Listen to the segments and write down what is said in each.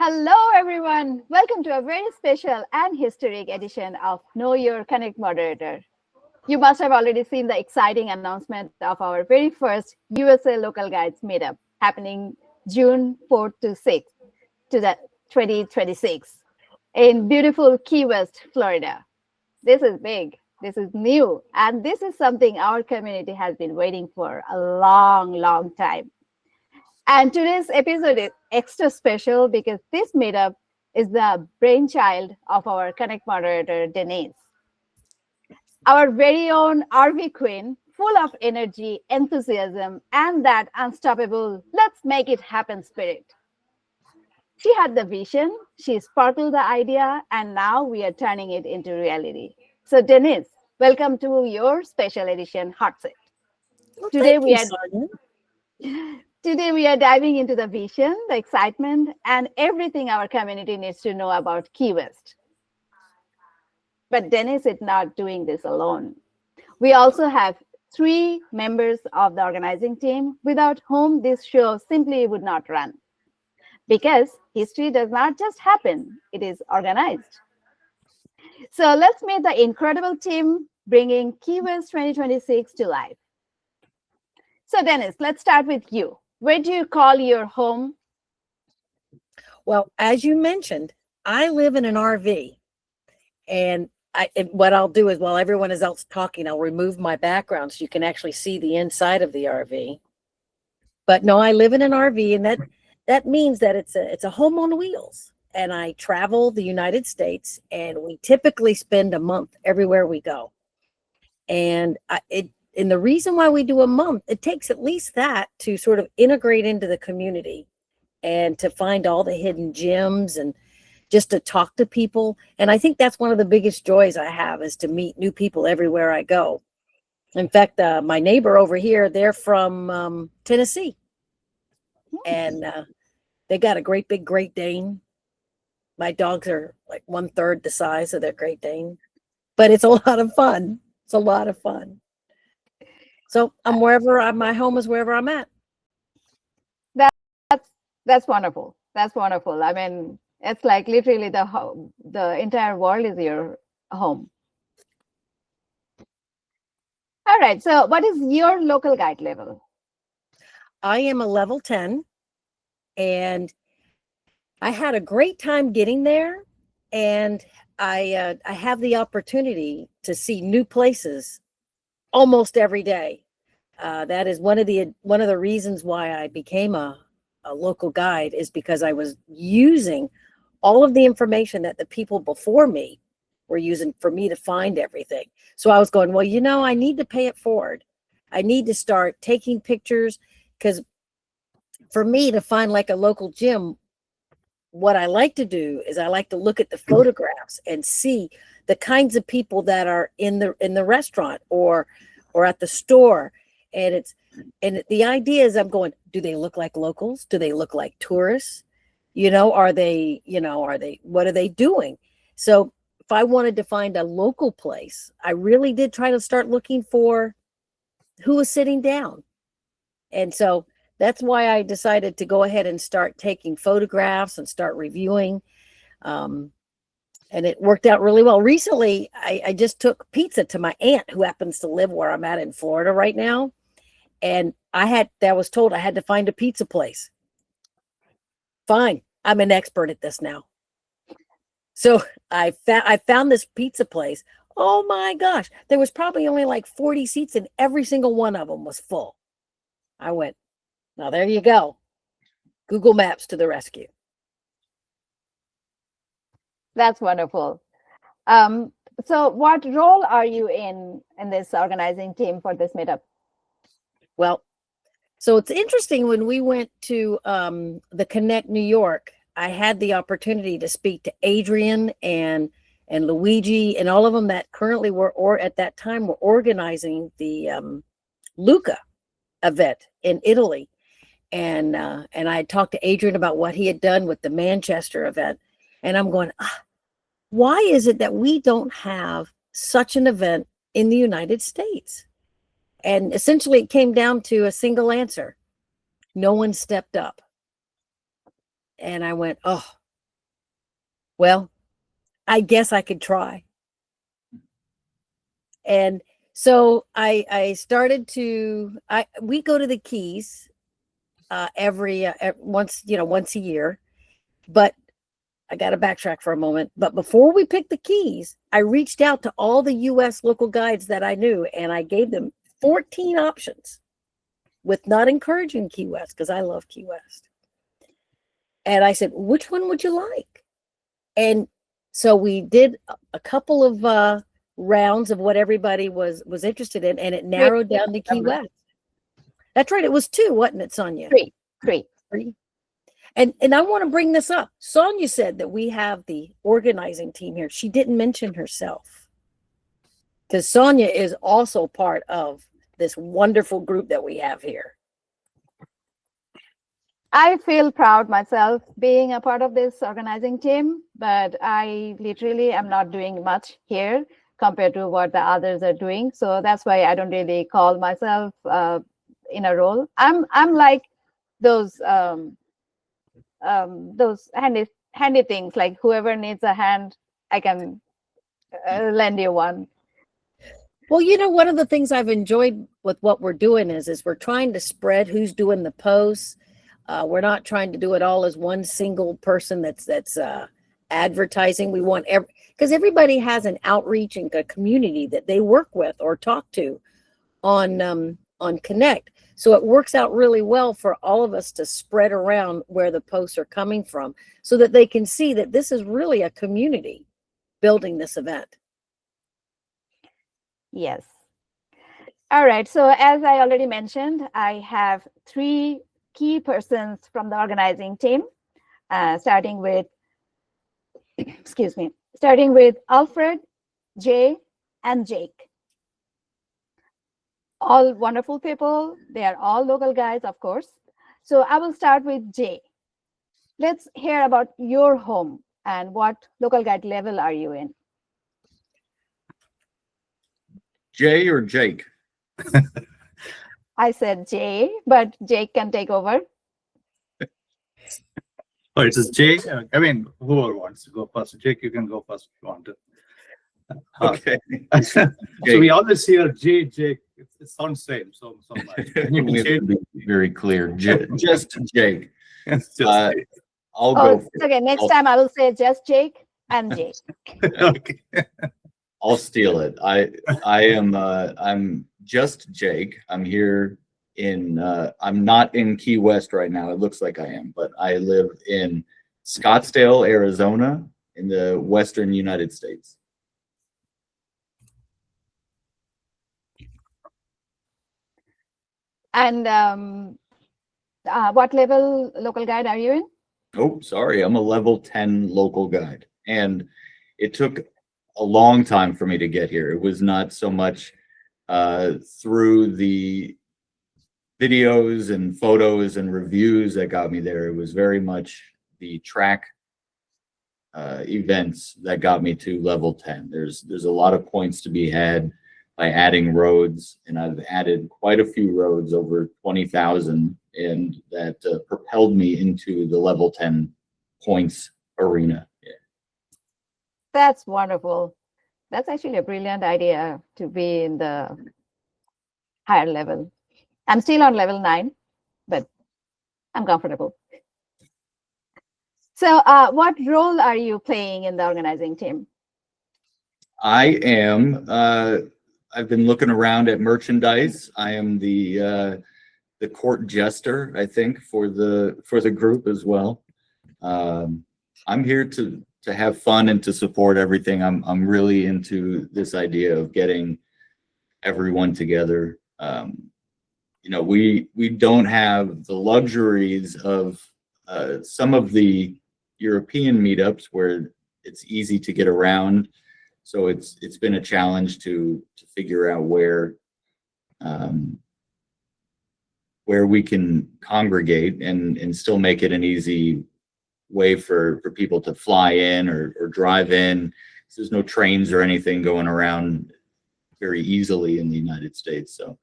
Hello, everyone. Welcome to a very special and historic edition of Know Your Connect Moderator. You must have already seen the exciting announcement of our very first USA Local Guides meetup happening June 4th to 6th to the 2026 in beautiful Key West, Florida. This is big, this is new, and this is something our community has been waiting for a long, long time. And today's episode is extra special because this meetup is the brainchild of our Connect moderator, Denice, our very own RV queen, full of energy, enthusiasm, and that unstoppable, let's make it happen spirit. She had the vision, she sparkled the idea, and now we are turning it into reality. So, Denice, welcome to your special edition hot seat. Well, Today thank we you, are Sonia. Today, we are diving into the vision, the excitement, and everything our community needs to know about Key West. But Denice is not doing this alone. We also have three members of the organizing team without whom this show simply would not run. Because history does not just happen, it is organized. So let's meet the incredible team bringing Key West 2026 to life. So, Denice, let's start with you. Where do you call your home? Well, as you mentioned, I live in an RV, and what I'll do is while everyone is else talking, I'll remove my background so you can actually see the inside of the RV. But no, I live in an RV, and that means that it's a home on wheels. And I travel the United States, and we typically spend a month everywhere we go. And the reason why we do a month, it takes at least that to sort of integrate into the community and to find all the hidden gems and just to talk to people. And I think that's one of the biggest joys I have is to meet new people everywhere I go. In fact, my neighbor over here, they're from Tennessee, and they got a great big Great Dane. My dogs are like 1/3 the size of their Great Dane, but it's a lot of fun. It's a lot of fun. So I'm my home is wherever I'm at. That's wonderful. That's wonderful. I mean, it's like literally the entire world is your home. All right. So, what is your local guide level? I am a level 10, and I had a great time getting there. And I have the opportunity to see new places almost every day. That is one of the reasons why I became a local guide, is because I was using all of the information that the people before me were using for me to find everything. So I was going, well, I need to pay it forward. I need to start taking pictures, because for me to find like a local gym, what I like to do is I like to look at the photographs and see the kinds of people that are in the restaurant or at the store. And the idea is I'm going, do they look like locals? Do they look like tourists? Are they what are they doing? So if I wanted to find a local place, I really did try to start looking for who was sitting down. And so that's why I decided to go ahead and start taking photographs and start reviewing. And it worked out really well. Recently, I just took pizza to my aunt who happens to live where I'm at in Florida right now. And I was told I had to find a pizza place. Fine. I'm an expert at this now. So I found this pizza place. Oh my gosh. There was probably only like 40 seats and every single one of them was full. I went, now there you go. Google Maps to the rescue. That's wonderful. So, what role are you in this organizing team for this meetup? Well, so it's interesting, when we went to the Connect New York, I had the opportunity to speak to Adrian and Luigi and all of them that currently or at that time were organizing the Luca event in Italy. And I had talked to Adrian about what he had done with the Manchester event. And I'm going, why is it that we don't have such an event in the United States? And essentially it came down to a single answer. No one stepped up. And I went, oh, Well, I guess I could try. And so I started to, we go to the Keys once a year, but I got to backtrack for a moment. But before we picked the Keys, I reached out to all the U.S. local guides that I knew, and I gave them 14 options, with not encouraging Key West, because I love Key West. And I said, which one would you like? And so we did a couple of rounds of what everybody was interested in, and it narrowed down to Key West. That's right. It was 2, wasn't it, Sonia? 3. And I want to bring this up. Sonia said that we have the organizing team here. She didn't mention herself, because Sonia is also part of this wonderful group that we have here. I feel proud myself being a part of this organizing team, but I literally am not doing much here compared to what the others are doing. So that's why I don't really call myself in a role. I'm like those handy things, like whoever needs a hand, I can lend you one. Well, one of the things I've enjoyed with what we're doing is we're trying to spread who's doing the posts. We're not trying to do it all as one single person that's advertising. We want because everybody has an outreach and a community that they work with or talk to on Connect. So it works out really well for all of us to spread around where the posts are coming from, so that they can see that this is really a community building this event. Yes. All right. So as I already mentioned, I have 3 key persons from the organizing team, starting with Alfred, Jay, and Jake. All wonderful people. They are all local guides, of course. So I will start with Jay. Let's hear about your home and what local guide level are you in? Jay or Jake? I said Jay, but Jake can take over. Oh, it's just Jake. I mean, whoever wants to go first. Jake, you can go first if you want to. Okay. So we always hear Jake. It sounds same. So We have to be very clear. Just Jake. I'll Oh, go. okay. Next time I will say just Jake and Jake. Okay. I'll steal it. I'm just Jake. I'm here I'm not in Key West right now. It looks like I am, but I live in Scottsdale, Arizona, in the Western United States. And what level local guide are you in? Oh, sorry. I'm a level 10 local guide. And it took a long time for me to get here. It was not so much through the videos and photos and reviews that got me there. It was very much the track events that got me to level 10. There's a lot of points to be had by adding roads, and I've added quite a few roads, over 20,000, and that propelled me into the level 10 points arena. Yeah. That's wonderful. That's actually a brilliant idea to be in the higher level. I'm still on level 9, but I'm comfortable. So what role are you playing in the organizing team? I am, I've been looking around at merchandise. I am the court jester, I think, for the group as well. I'm here to have fun and to support everything. I'm really into this idea of getting everyone together. We don't have the luxuries of some of the European meetups where it's easy to get around. So it's been a challenge to figure out where we can congregate and still make it an easy way for people to fly in or drive in. There's no trains or anything going around very easily in the United States. So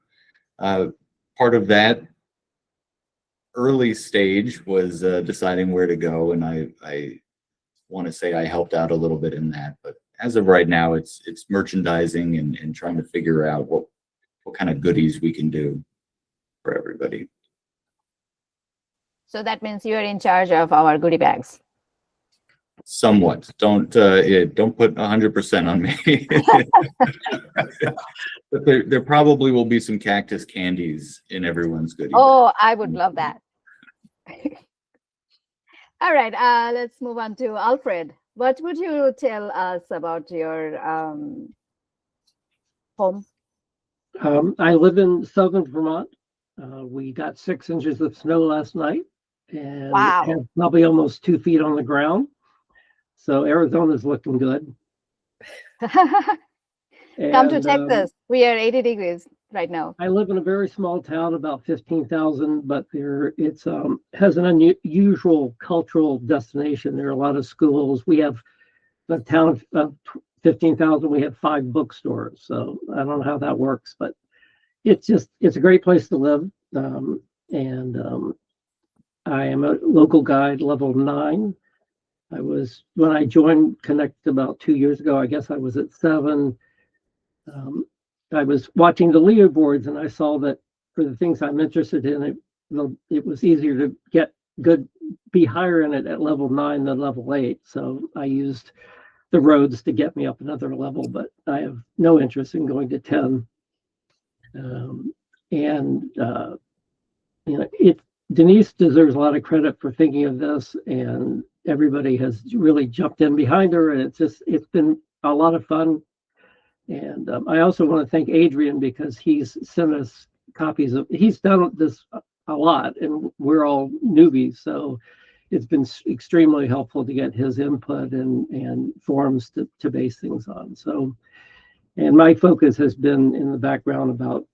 part of that early stage was deciding where to go, and I want to say I helped out a little bit in that. But as of right now, it's merchandising and trying to figure out what kind of goodies we can do for everybody. So that means you're in charge of our goodie bags. Somewhat. Don't put 100% on me. But there probably will be some cactus candies in everyone's goodie bag. Oh, I would love that. All right, let's move on to Alfred. What would you tell us about your home? I live in southern Vermont. We got 6 inches of snow last night, and Wow. have probably almost 2 feet on the ground. So Arizona's looking good. Come to And, Texas. We are 80 degrees right now. I live in a very small town, about 15,000, but it's has an unusual cultural destination. There are a lot of schools. We have a town of 15,000. We have 5 bookstores. So I don't know how that works, but it's a great place to live. I am a local guide level 9. When I joined Connect about 2 years ago, I guess I was at 7. I was watching the leaderboards, and I saw that for the things I'm interested in, it was easier to be higher in it at level 9 than level 8. So I used the roads to get me up another level, but I have no interest in going to 10. Denice deserves a lot of credit for thinking of this, and everybody has really jumped in behind her, and it's been a lot of fun. And I also want to thank Adrian, because he's sent us copies he's done this a lot, and we're all newbies, so it's been extremely helpful to get his input and forums to base things on. So, and my focus has been in the background about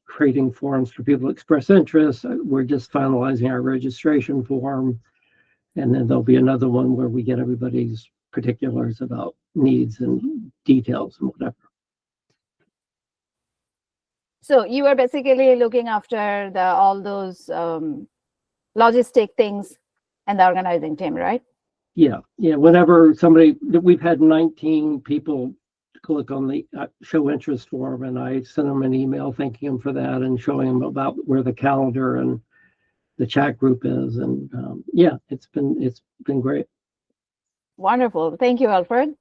creating forums for people to express interest. We're just finalizing our registration form, and then there'll be another one where we get everybody's particulars about needs and details and whatever. So you are basically looking after all those logistic things and the organizing team, right? Yeah. Whenever we've had 19 people click on the show interest form, and I sent them an email thanking them for that and showing them about where the calendar and the chat group is. And it's been great. Wonderful. Thank you, Alfred.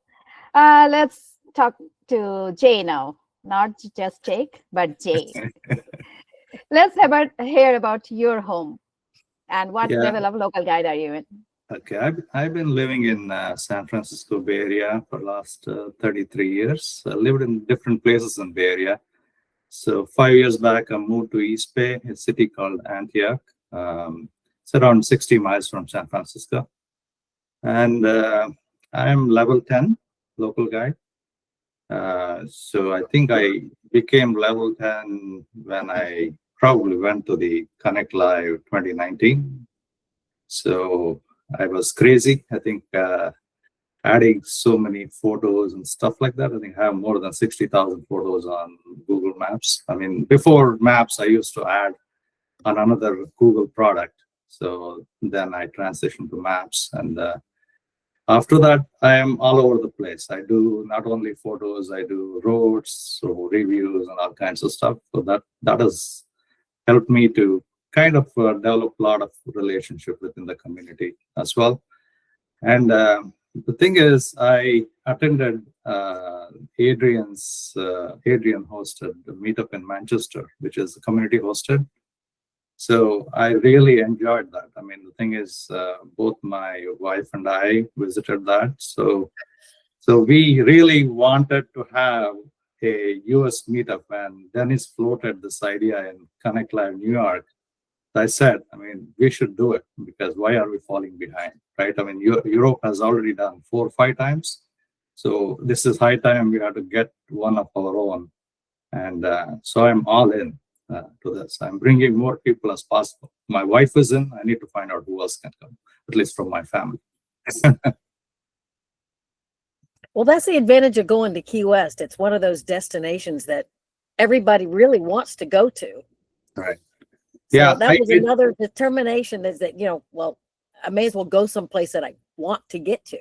Let's talk to Jay now. Not just Jake, but Jay. Let's hear about your home and what level of local guide are you in? Okay, I've been living in San Francisco Bay Area for the last 33 years. I lived in different places in Bay Area. So 5 years back, I moved to East Bay, a city called Antioch. It's around 60 miles from San Francisco. And I'm level 10 local guide. So I think I became level 10 when I probably went to the Connect Live 2019. So I was crazy. I think adding so many photos and stuff like that. I think I have more than 60,000 photos on Google Maps. I mean, before Maps, I used to add on another Google product. So then I transitioned to Maps. And after that, I am all over the place. I do not only photos, I do roads, so reviews and all kinds of stuff. So that has helped me to kind of develop a lot of relationship within the community as well. And the thing is, I attended Adrian hosted the meetup in Manchester, which is community hosted. So I really enjoyed that. I mean, the thing is, both my wife and I visited that. So we really wanted to have a US meetup, and Denice floated this idea in Connect Live New York. I said, I mean, we should do it, because why are we falling behind, right? I mean, Europe has already done 4 or 5 times. So this is high time we have to get one of our own. And so I'm all in to this. I'm bringing more people as possible. My wife is in. I need to find out who else can come, at least from my family. Well, that's the advantage of going to Key West. It's one of those destinations that everybody really wants to go to. Right. So Yeah, that was another determination, is that, well, I may as well go someplace that I want to get to.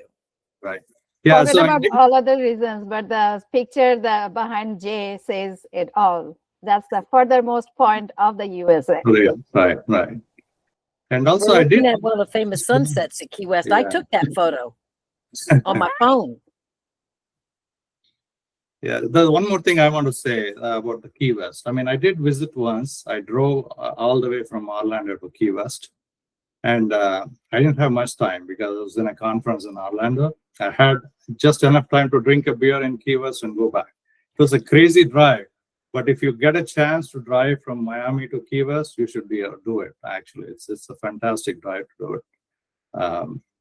Right. Yeah. Forget So I about did, all other reasons, but the picture behind Jay says it all. That's the furthermost point of the USA. right, right. And We're also I looking did, at one of the famous sunsets at Key West. I Yeah. took that photo on my phone. yeah, there's one more thing I want to say about the Key West. I mean, I did visit once. I drove all the way from Orlando to Key West. And I didn't have much time because I was in a conference in Orlando. I had just enough time to drink a beer in Key West and go back. It was a crazy drive, but if you get a chance to drive from Miami to Key West, you should do it. Actually, it's a fantastic drive to do it.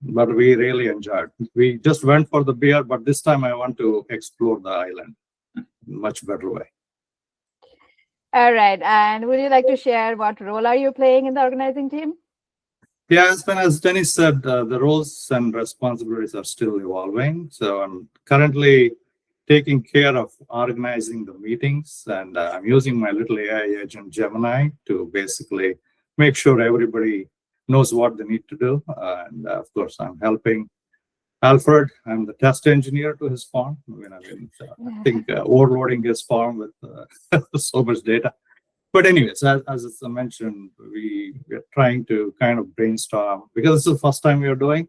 But we really enjoyed it. We just went for the beer, but this time I want to explore the island in a much better way. All right. And would you like to share what role are you playing in the organizing team? Yeah, as Denice said, the roles and responsibilities are still evolving. So I'm currently taking care of organizing the meetings, and I'm using my little AI agent Gemini to basically make sure everybody knows what they need to do. And of course, I'm helping Alfred. I'm the test engineer to his farm. I think overloading his farm with so much data. But anyways, as I mentioned, we are trying to kind of brainstorm because this is the first time we are doing.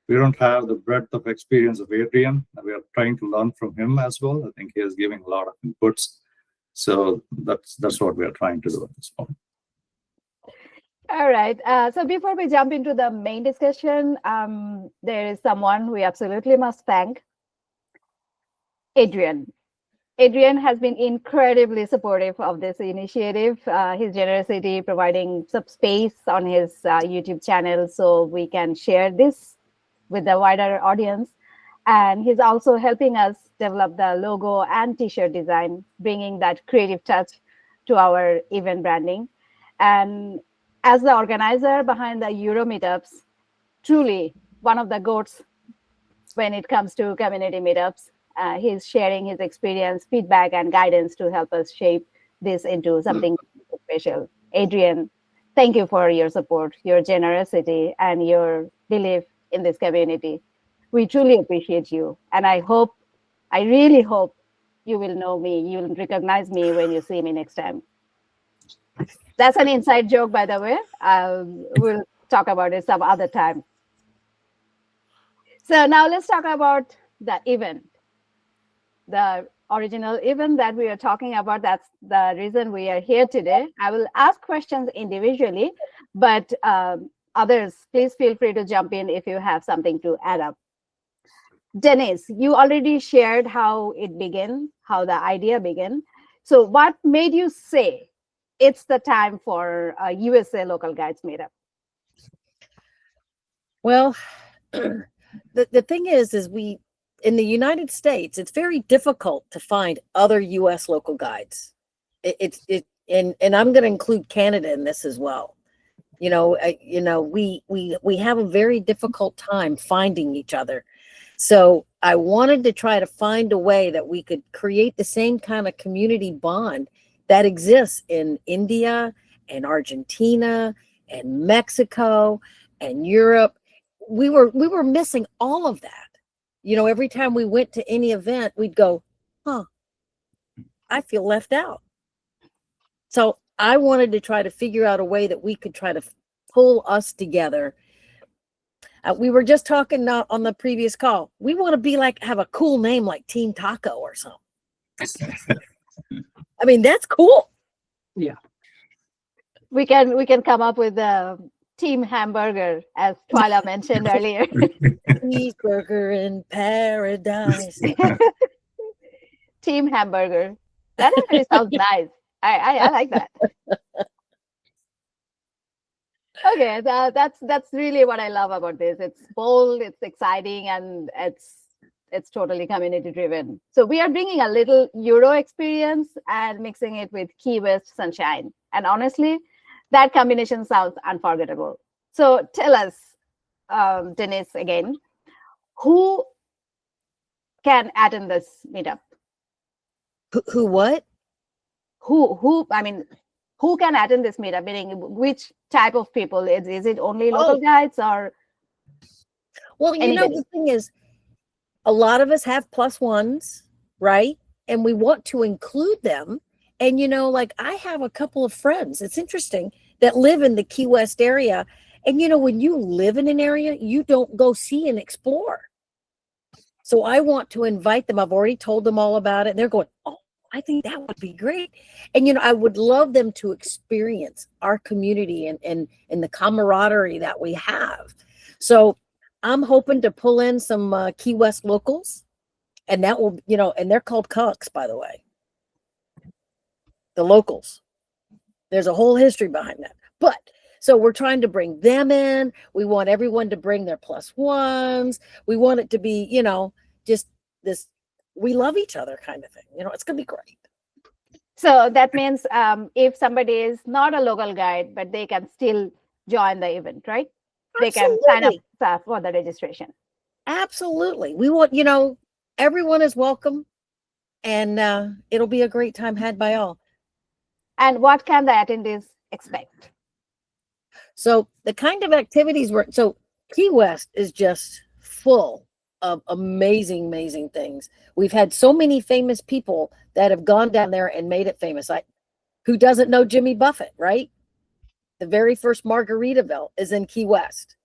We don't have the breadth of experience of Adrian. We are trying to learn from him as well. I think he is giving a lot of inputs. So that's what we are trying to do at this point. All right. So before we jump into the main discussion, there is someone we absolutely must thank, Adrian. Adrian has been incredibly supportive of this initiative. His generosity providing some space on his YouTube channel so we can share this with the wider audience. And he's also helping us develop the logo and t-shirt design, bringing that creative touch to our event branding. And as the organizer behind the Euro meetups, truly one of the goats when it comes to community meetups. He's sharing his experience, feedback, and guidance to help us shape this into something special. Adrian, thank you for your support, your generosity, and your belief in this community. We truly appreciate you. And I really hope you will know me, you will recognize me when you see me next time. That's an inside joke, by the way. We'll talk about it some other time. So now let's talk about the event. The original event that we are talking about, that's the reason we are here today. I will ask questions individually, but others, please feel free to jump in if you have something to add up. Denice, you already shared how it began, how the idea began. So what made you say it's the time for a USA Local Guides meetup? Well, the thing is we, in the United States, it's very difficult to find other U.S. local guides. And I'm going to include Canada in this as well. We have a very difficult time finding each other. So I wanted to try to find a way that we could create the same kind of community bond that exists in India and Argentina and Mexico and Europe. We were missing all of that. Every time we went to any event, we'd go, I feel left out. So I wanted to try to figure out a way that we could try to pull us together. We were just talking on the previous call. We want to have a cool name like Team Taco or something. I mean, that's cool. Yeah. We can come up with a Team Hamburger, as Twyla mentioned earlier. Cheeseburger in paradise. Team Hamburger. That actually sounds nice. I like that. Okay, that's really what I love about this. It's bold, it's exciting, and it's totally community driven. So we are bringing a little Euro experience and mixing it with Key West sunshine. And honestly, that combination sounds unforgettable. So tell us, Denice, again, who can attend this meetup? Who what? I mean, who can attend this meetup? Meaning, which type of people? Is it only local guides or? Well, you know, Anybody. the thing is, a lot of us have +1s, right? And we want to include them. And, you know, like I have a couple of friends, it's interesting, that live in the Key West area. And, you know, when you live in an area, you don't go see and explore. So I want to invite them. I've already told them all about it. And they're going, oh, I think that would be great. And, you know, I would love them to experience our community and the camaraderie that we have. So I'm hoping to pull in some Key West locals, and that will, you know, and they're called conks, by the way. The locals. There's a whole history behind that. But so we're trying to bring them in. We want everyone to bring their +1s. We want it to be, you know, just this, we love each other kind of thing. You know, it's going to be great. So that means if somebody is not a local guide, but they can still join the event, right? They can sign up for the registration. Absolutely. We want, you know, everyone is welcome, and it'll be a great time had by all. And what can the attendees expect? So the kind of activities so Key West is just full of amazing, amazing things. We've had so many famous people that have gone down there and made it famous. Who doesn't know Jimmy Buffett, right? The very first Margaritaville is in Key West.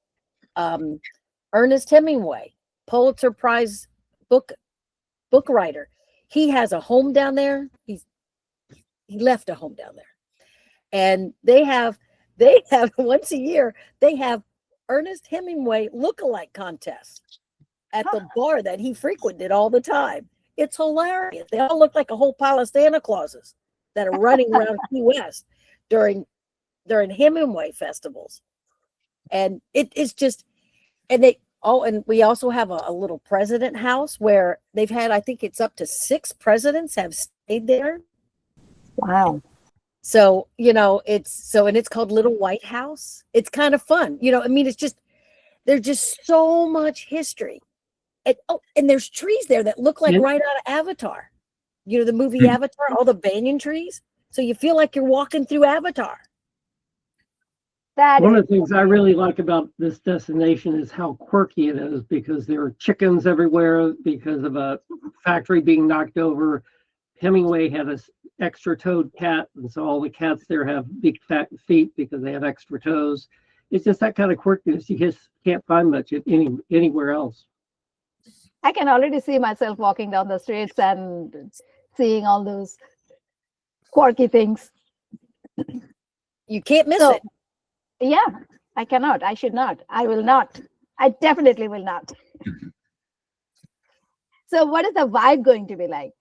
Ernest Hemingway, Pulitzer Prize book writer. He has a home down there. He left a home down there. And they have once a year, they have Ernest Hemingway lookalike contests at the bar that he frequented all the time. It's hilarious. They all look like a whole pile of Santa Clauses that are running around Key West during Hemingway festivals. And it's just, and we also have a little president house where they've had, I think it's up to 6 presidents have stayed there. Wow. So, you know, and it's called Little White House. It's kind of fun. You know, I mean, there's just so much history. And there's trees there that look like right out of Avatar. You know, the movie Avatar, all the banyan trees. So you feel like you're walking through Avatar. One of the things I really like about this destination is how quirky it is, because there are chickens everywhere because of a factory being knocked over. Hemingway had an extra-toed cat, and so all the cats there have big fat feet because they have extra toes. It's just that kind of quirkiness you just can't find much anywhere else. I can already see myself walking down the streets and seeing all those quirky things. You can't miss it. Yeah, I cannot. I should not. I will not. I definitely will not. So what is the vibe going to be like?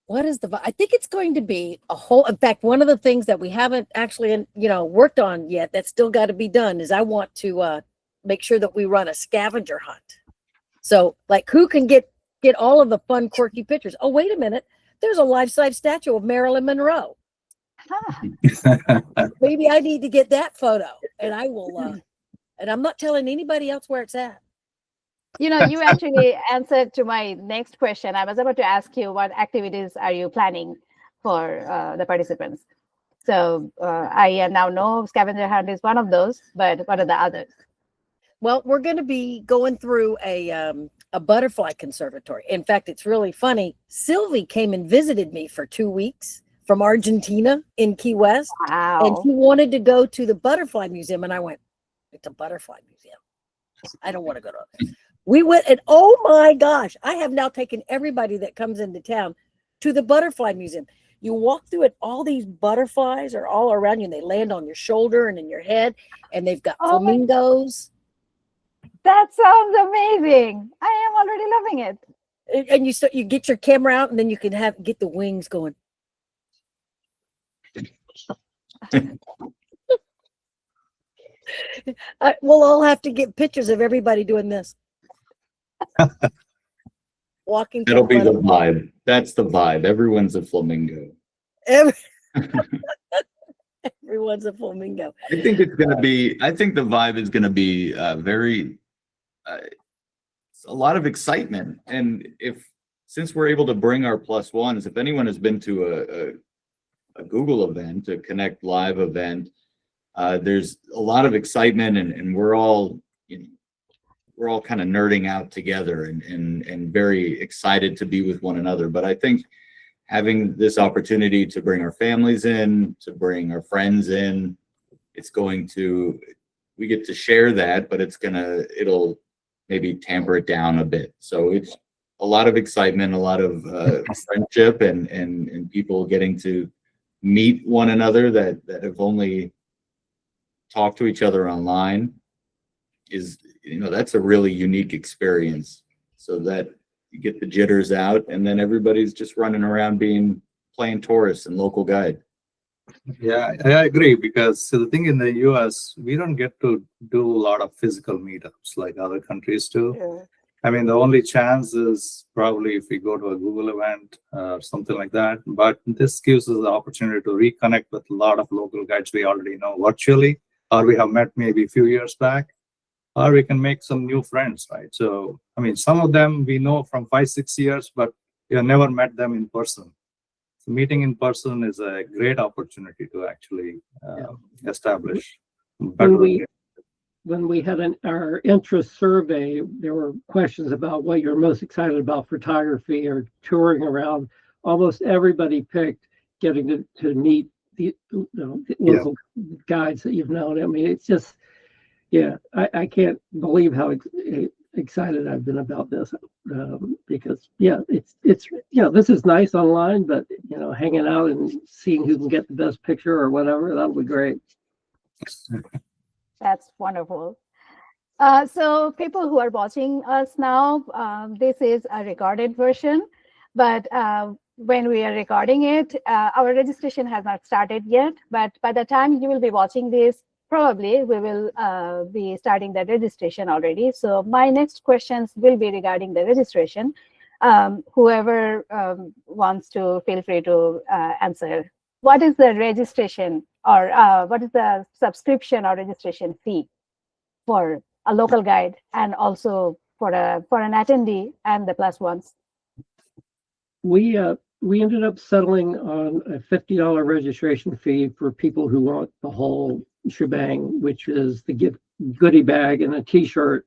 What is the vibe? I think it's going to be in fact, one of the things that we haven't actually, you know, worked on yet that's still got to be done is I want to make sure that we run a scavenger hunt. So like, who can get all of the fun, quirky pictures? Oh, wait a minute. There's a life-size statue of Marilyn Monroe. Maybe I need to get that photo, and I will, and I'm not telling anybody else where it's at. You know, you actually answered to my next question. I was about to ask you what activities are you planning for the participants. So I now know scavenger hunt is one of those, but what are the others? Well, we're going to be going through a butterfly conservatory. In fact, it's really funny. Sylvie came and visited me for 2 weeks from Argentina in Key West. Wow. And she wanted to go to the butterfly museum. And I went, it's a butterfly museum. I don't want to go to it. We went, and oh my gosh, I have now taken everybody that comes into town to the butterfly museum. You walk through it, all these butterflies are all around you, and they land on your shoulder and in your head, and they've got flamingos. That sounds amazing. I am already loving it. And you get your camera out, and then you can get the wings going. We'll all have to get pictures of everybody doing this. Walking. That'll be the vibe. That's the vibe. Everyone's a flamingo. Everyone's a flamingo. I think it's going to be, I think the vibe is going to be very, a lot of excitement. And since we're able to bring our +1s, if anyone has been to a Google event, a Connect Live event, there's a lot of excitement, and we're all we're all kind of nerding out together and very excited to be with one another. But I think having this opportunity to bring our families in, to bring our friends in, we get to share that, but it'll maybe tamper it down a bit. So it's a lot of excitement, a lot of friendship, and people getting to meet one another that have only talked to each other online. That's a really unique experience, so that you get the jitters out, and then everybody's just running around playing tourists and local guide. Yeah, I agree, because the thing in the US, we don't get to do a lot of physical meetups like other countries do. Sure. I mean, the only chance is probably if we go to a Google event or something like that. But this gives us the opportunity to reconnect with a lot of local guides we already know virtually, or we have met maybe a few years back, or we can make some new friends, right? So, I mean, some of them we know from 5-6 years, but we have never met them in person. So meeting in person is a great opportunity to actually establish better. When we had our interest survey, there were questions about what you're most excited about, photography or touring around. Almost everybody picked getting to meet the local guides that you've known. I mean, it's just, I can't believe how excited I've been about this, because it's this is nice online, but hanging out and seeing who can get the best picture or whatever, that'll be great. That's wonderful. So people who are watching us now, this is a recorded version, but when we are recording it, our registration has not started yet, but by the time you will be watching this, probably we will be starting the registration already. So my next questions will be regarding the registration. Whoever wants to, feel free to answer. What is the registration, or what is the subscription or registration fee for a local guide, and also for an attendee and the plus ones? We ended up settling on a $50 registration fee for people who want the whole shebang, which is the goodie bag and a T-shirt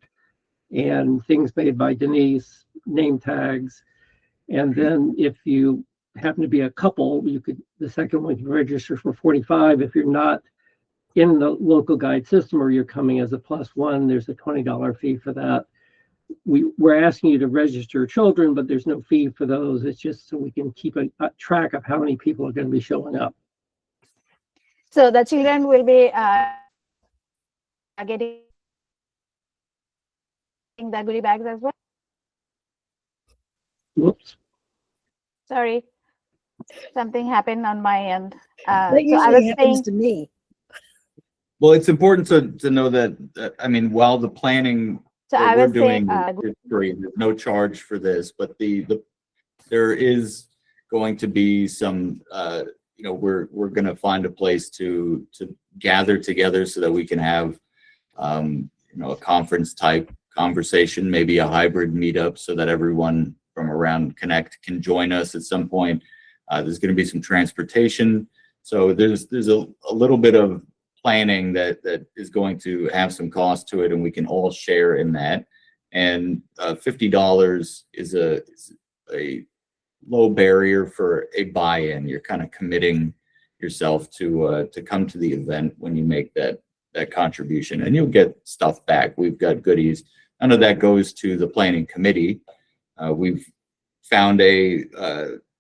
and things made by Denice, name tags. And then if you happen to be a couple, the second one you can register for $45. If you're not in the local guide system, or you're coming as a plus one, there's a $20 fee for that. We're asking you to register children, but there's no fee for those. It's just so we can keep a track of how many people are going to be showing up. So the children will be getting the goodie bags as well? Whoops. Sorry, something happened on my end. That usually happens to me. Well, it's important to know that, I mean, while the planning that we're doing is free, there's no charge for this, but there is going to be some, we're going to find a place to gather together so that we can have, a conference type conversation, maybe a hybrid meetup, so that everyone from around Connect can join us at some point. There's going to be some transportation. So there's a little bit of planning that is going to have some cost to it, and we can all share in that. And $50 is a low barrier for a buy-in. You're kind of committing yourself to come to the event when you make that contribution, and you'll get stuff back. We've got goodies. None of that goes to the planning committee. We've found a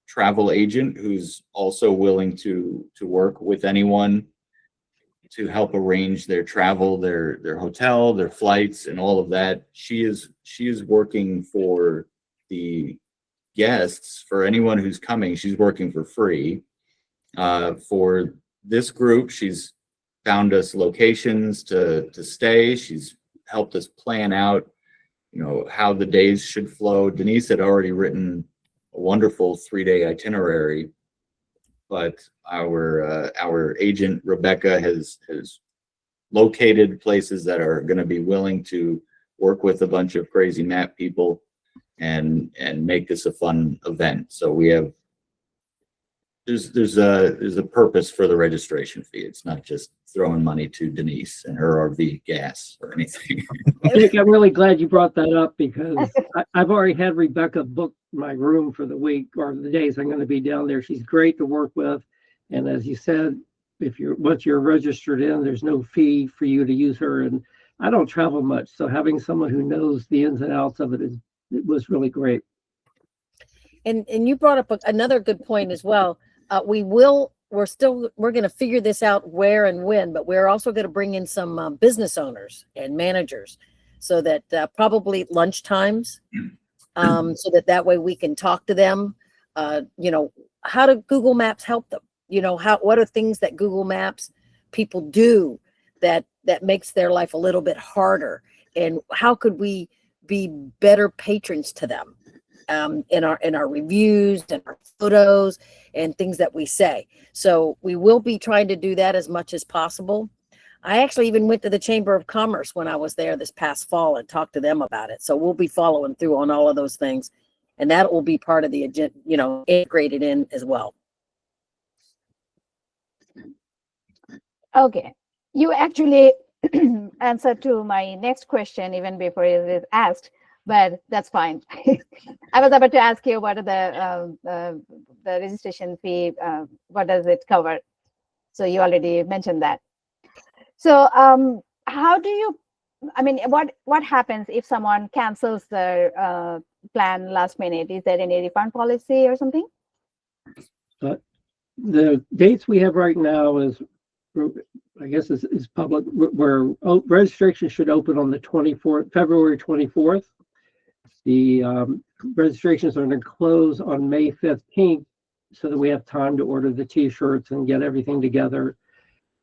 travel agent who's also willing to work with anyone to help arrange their travel, their hotel, their flights, and all of that. She is working for the guests, for anyone who's coming. She's working for free. For this group, she's found us locations to stay. She's helped us plan out, how the days should flow. Denice had already written a wonderful 3-day itinerary, but our agent Rebecca has located places that are going to be willing to work with a bunch of crazy map people and make this a fun event. So we have there's a purpose for the registration fee. It's not just throwing money to Denice and her RV gas or anything. Jake, I'm really glad you brought that up because I've already had Rebecca book my room for the week or the days I'm going to be down there. She's great to work with. And as you said, once you're registered in, there's no fee for you to use her. And I don't travel much, so having someone who knows the ins and outs of it was really great. And you brought up another good point as well. We're going to figure this out where and when, but we're also going to bring in some business owners and managers so that probably lunch times, so that way we can talk to them. How do Google Maps help them? What are things that Google Maps people do that makes their life a little bit harder? And how could we be better patrons to them? In our reviews and our photos and things that we say. So we will be trying to do that as much as possible. I actually even went to the Chamber of Commerce when I was there this past fall and talked to them about it. So we'll be following through on all of those things, and that will be part of the agenda, integrated in as well. Okay, you actually answered to my next question even before it was asked. But that's fine. I was about to ask you what are the registration fee, what does it cover? So you already mentioned that. So how do you, what happens if someone cancels their plan last minute? Is there any refund policy or something? The dates we have right now is, I guess is public, where registration should open on the February 24th. The registrations are going to close on May 15th so that we have time to order the t-shirts and get everything together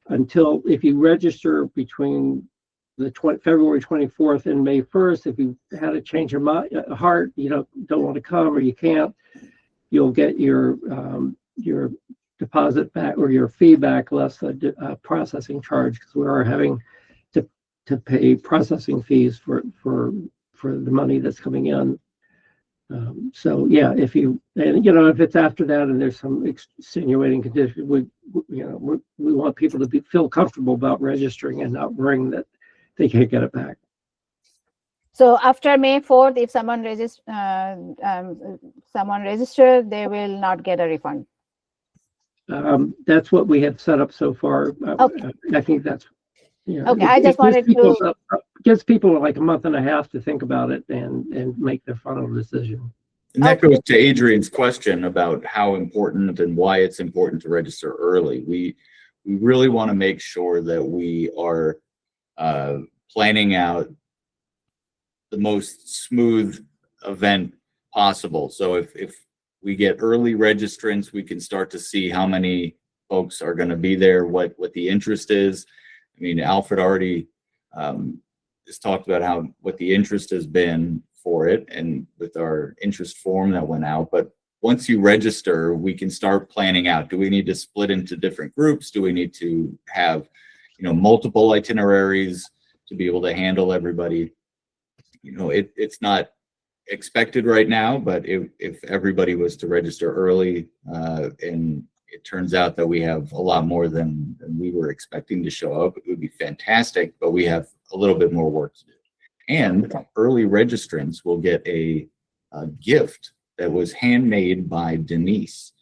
until, if you register between the February 24th and May 1st, if you had a change of heart, don't want to come or you can't, you'll get your deposit back or your fee back less the processing charge, because we are having to pay processing fees for the money that's coming in. So yeah, if it's after that and there's some extenuating condition, we want people to feel comfortable about registering and not worrying that they can't get it back. So after May 4th, if someone registered, they will not get a refund. That's what we have set up so far. Okay. I think that's. Okay, I just wanted to. Gives people like a month and a half to think about it and make their final decision. And that goes to Adrian's question about how important and why it's important to register early. We really want to make sure that we are planning out the most smooth event possible. So if we get early registrants, we can start to see how many folks are going to be there, what the interest is. I mean, Alfred already has talked about what the interest has been for it, and with our interest form that went out. But once you register, we can start planning out. Do we need to split into different groups? Do we need to have, multiple itineraries to be able to handle everybody? It's not expected right now, but if everybody was to register early, and it turns out that we have a lot more than we were expecting to show up, it would be fantastic, but we have a little bit more work to do. And early registrants will get a gift that was handmade by Denice.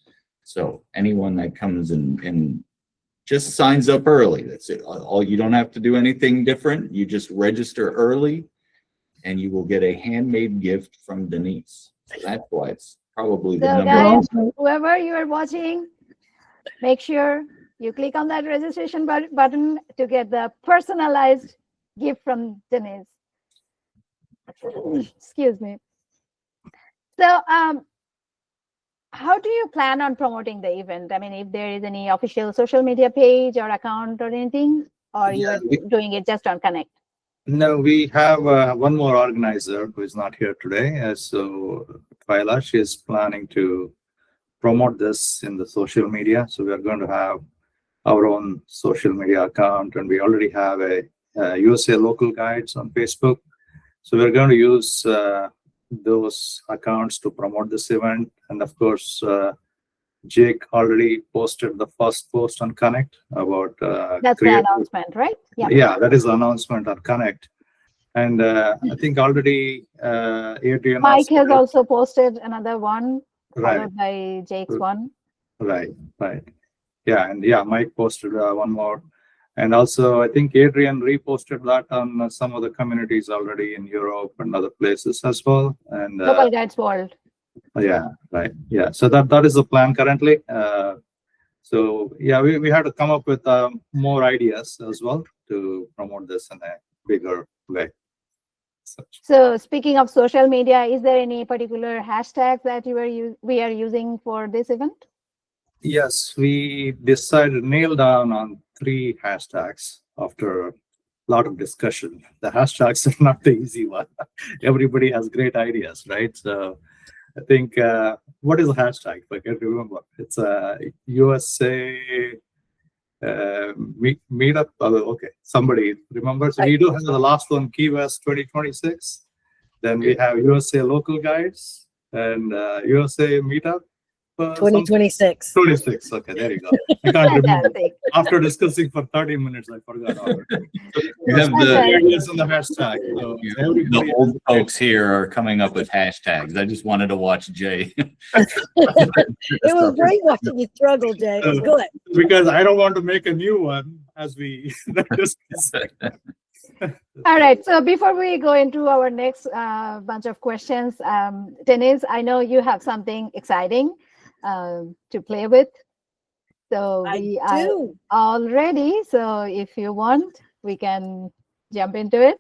So anyone that comes and just signs up early, that's it. You don't have to do anything different. You just register early and you will get a handmade gift from Denice. So that's why it's probably the So number. guys, whoever you are watching, make sure you click on that registration button to get the personalized gift from Denice. Excuse me. So, how do you plan on promoting the event? I mean, if there is any official social media page or account or anything, or you are doing it just on Connect? No, we have one more organizer who is not here today. So Twyla, she is planning to promote this in the social media. So we are going to have our own social media account, and we already have a USA Local Guides on Facebook. So we're going to use those accounts to promote this event. And of course, Jake already posted the first post on Connect about That's the announcement, right? Yeah, that is the announcement on Connect. And I think already Adrian Mike has also posted another one, right, followed by Jake's one. right. Yeah, and yeah, Mike posted one more. And also, I think Adrian reposted that on some of the communities already in Europe and other places as well. And Local Guides World. yeah, right. Yeah, so that is the plan currently. So yeah, we had to come up with more ideas as well to promote this in a bigger way. So speaking of social media, is there any particular hashtags that we are using for this event? Yes, we decided nail down on 3 hashtags after a lot of discussion. The hashtags are not the easy one. Everybody has great ideas, right? So I think what is the hashtag? If I can remember, it's USA meetup. Okay, somebody remembers. So we do have the last one, Key West 2026. Then we have USA Local Guides and USA Meetup. 2026. 26. Okay, there you go. I can't remember. After discussing for 30 minutes, I forgot all of it. You have the ideas on the hashtag. So the old folks here are coming up with hashtags. I just wanted to watch Jay. It was great watching you struggle, Jay. It was good. Because I don't want to make a new one as we discuss. All right. So before we go into our next bunch of questions, Denice, I know you have something exciting to play with. So we are all ready. So if you want, we can jump into it.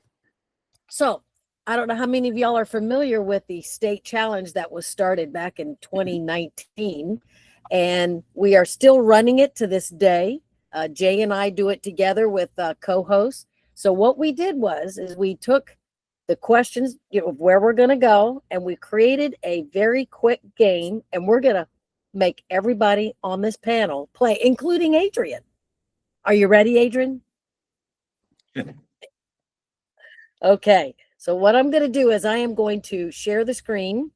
So I don't know how many of y'all are familiar with the state challenge that was started back in 2019. And we are still running it to this day. Jay and I do it together with co-hosts. So what we did is we took the questions, of where we're going to go, and we created a very quick game, and we're going to make everybody on this panel play, including Adrian. Are you ready, Adrian? Okay. So what I'm going to do is I am going to share the screen,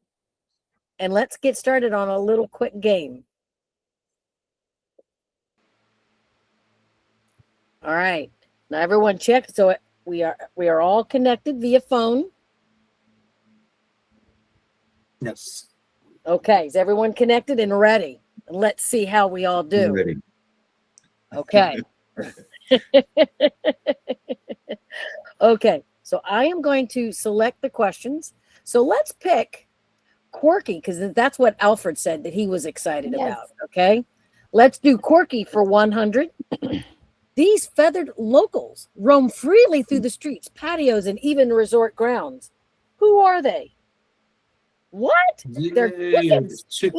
and let's get started on a little quick game. All right. Now everyone check. So we are all connected via phone. Yes. Okay. Is everyone connected and ready? And let's see how we all do. Ready. Okay. Okay. So I am going to select the questions. So let's pick quirky, because that's what Alfred said that he was excited about. Okay. Let's do quirky for 100. These feathered locals roam freely through the streets, patios, and even resort grounds. Who are they? What? They're chickens. Yeah,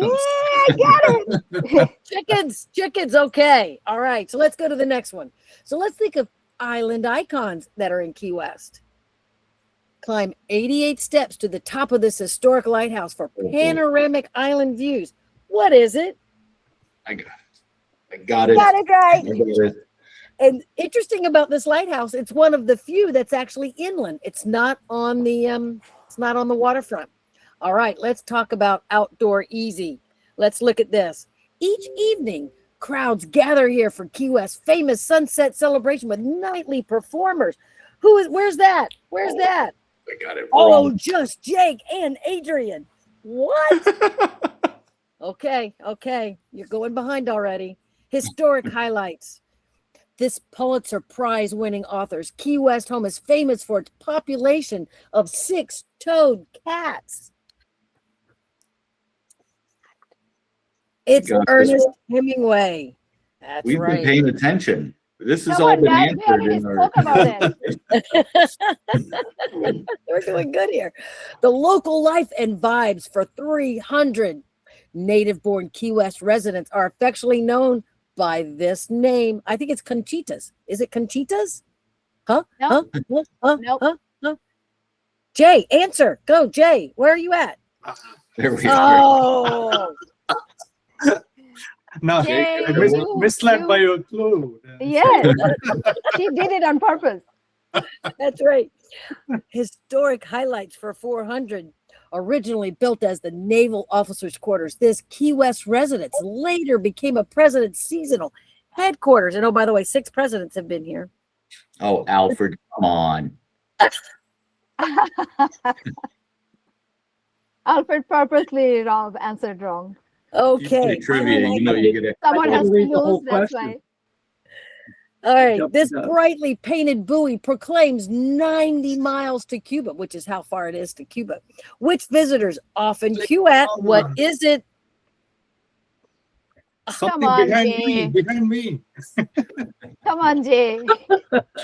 I got it. Chickens. Okay. All right. So let's go to the next one. So let's think of island icons that are in Key West. Climb 88 steps to the top of this historic lighthouse for panoramic island views. What is it? I got it. Got it right. And interesting about this lighthouse, it's one of the few that's actually inland. It's not on the waterfront. All right, let's talk about outdoor easy. Let's look at this. Each evening, crowds gather here for Key West's famous sunset celebration with nightly performers. Where's that? Where's that? I got it wrong. Oh, just Jake and Adrian. What? Okay. You're going behind already. Historic highlights. This Pulitzer Prize winning author's Key West home is famous for its population of 6-toed cats. It's Ernest Hemingway. That's We've right. been paying attention. This has Come all on, been guys. We answered already in our. spoke about it. We're doing good here. The local life and vibes for 300 native-born Key West residents are affectionately known by this name. I think it's Conchitas. Is it Conchitas? Huh? No. Huh? Nope. Huh? Jay, answer. Go, Jay. Where are you at? There we Oh. No, Jay, I misled by your clue. Yes, she did it on purpose. That's right. Historic highlights for 400 Originally built as the naval officers' quarters, this Key West residence later became a president's seasonal headquarters. And oh, by the way, 6 presidents have been here. Oh, Alfred, come on. Alfred purposely answered wrong. Okay. Trivia, you know you get Someone has to read the whole lose, that's question. why. All right. Jump This it up. brightly painted buoy proclaims 90 miles to Cuba, which is how far it is to Cuba, which visitors often queue at. What is it? Something on, behind Jay. me, behind me. Come on, Jay.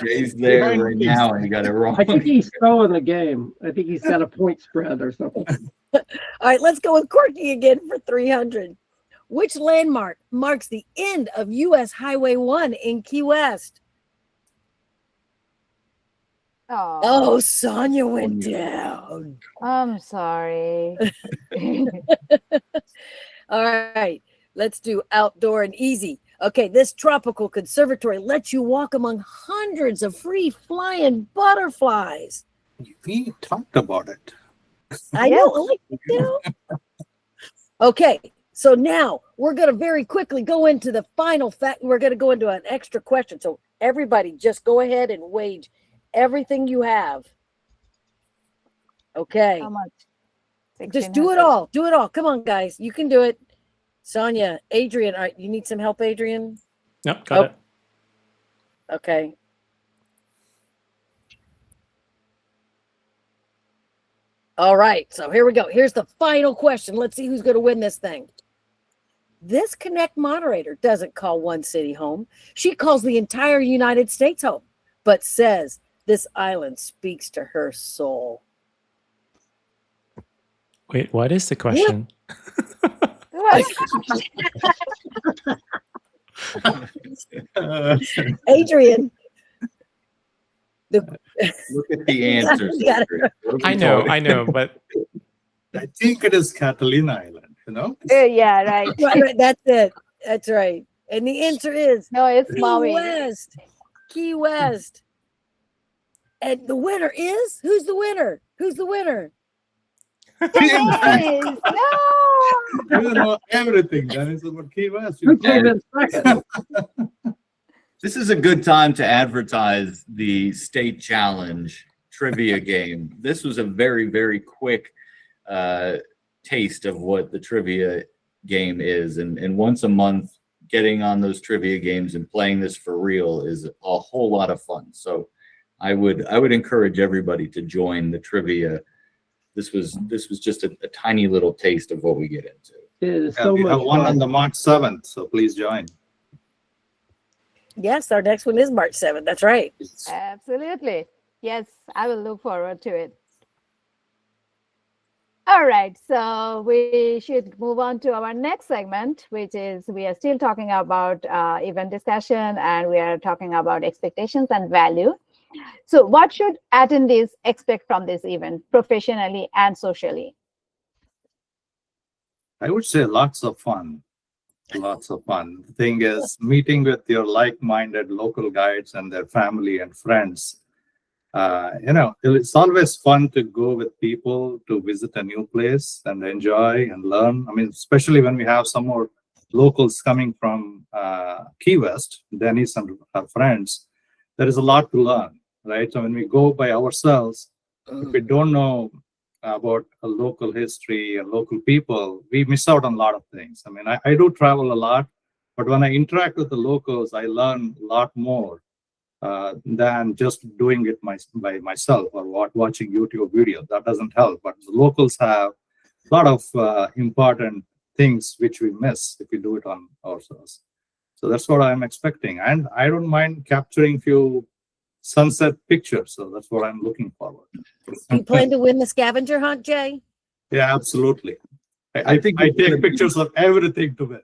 Jay's there Behind right me. now and you got it wrong. I think he's throwing the game. I think he's got a point spread or something. All right, let's go with Corky again for 300. Which landmark marks the end of U.S. Highway 1 in Key West? Oh, Oh, Sonia went down. I'm sorry. All right, let's do outdoor and easy. Okay, this tropical conservatory lets you walk among hundreds of free flying butterflies. We talked about it. I know. Like, you know. Okay, so now we're going to very quickly go into the final fact. We're going to go into an extra question. So everybody just go ahead and wage everything you have. Okay. How much? Just do it 1600. all. Do it all. Come on, guys. You can do it. Sonia, Adrian, all right, you need some help, Adrian? Yep, got it. Okay. All right, so here we go. Here's the final question. Let's see who's going to win this thing. This Connect moderator doesn't call one city home. She calls the entire United States home, but says this island speaks to her soul. Wait, what is the question? Adrian. Look at the answers. Yeah. I know, but I think it is Catalina Island, you know? Yeah, right. Right, that's it. That's right. And the answer is No, it's Key Maui. West. Key West. And the winner is? Who's the winner? Who's the winner? Denice, no. You know everything. That is about Key West. Who came in second? This is a good time to advertise the state challenge trivia game. This was a very, very quick taste of what the trivia game is. And once a month, getting on those trivia games and playing this for real is a whole lot of fun. So I would encourage everybody to join the trivia. This was just a tiny little taste of what we get into. It is Yeah, so we much have one on fun. the March 7th, so please join. Yes, our next one is March 7th. That's right. Absolutely. Yes, I will look forward to it. All right, so we should move on to our next segment, which is we are still talking about event discussion, and we are talking about expectations and value. So what should attendees expect from this event professionally and socially? I would say lots of fun. Lots of fun. The thing is, meeting with your like-minded local guides and their family and friends. It's always fun to go with people to visit a new place and enjoy and learn. I mean, especially when we have some more locals coming from Key West, Denice and her friends, there is a lot to learn, right? So when we go by ourselves, if we don't know about a local history and local people, we miss out on a lot of things. I mean, I do travel a lot, but when I interact with the locals, I learn a lot more than just doing it by myself or watching YouTube videos. That doesn't help. But the locals have a lot of important things which we miss if we do it on ourselves. So that's what I'm expecting. And I don't mind capturing few sunset pictures. So that's what I'm looking forward to. You plan to win the scavenger hunt, Jay? Yeah, absolutely. I think I take pictures of everything to win.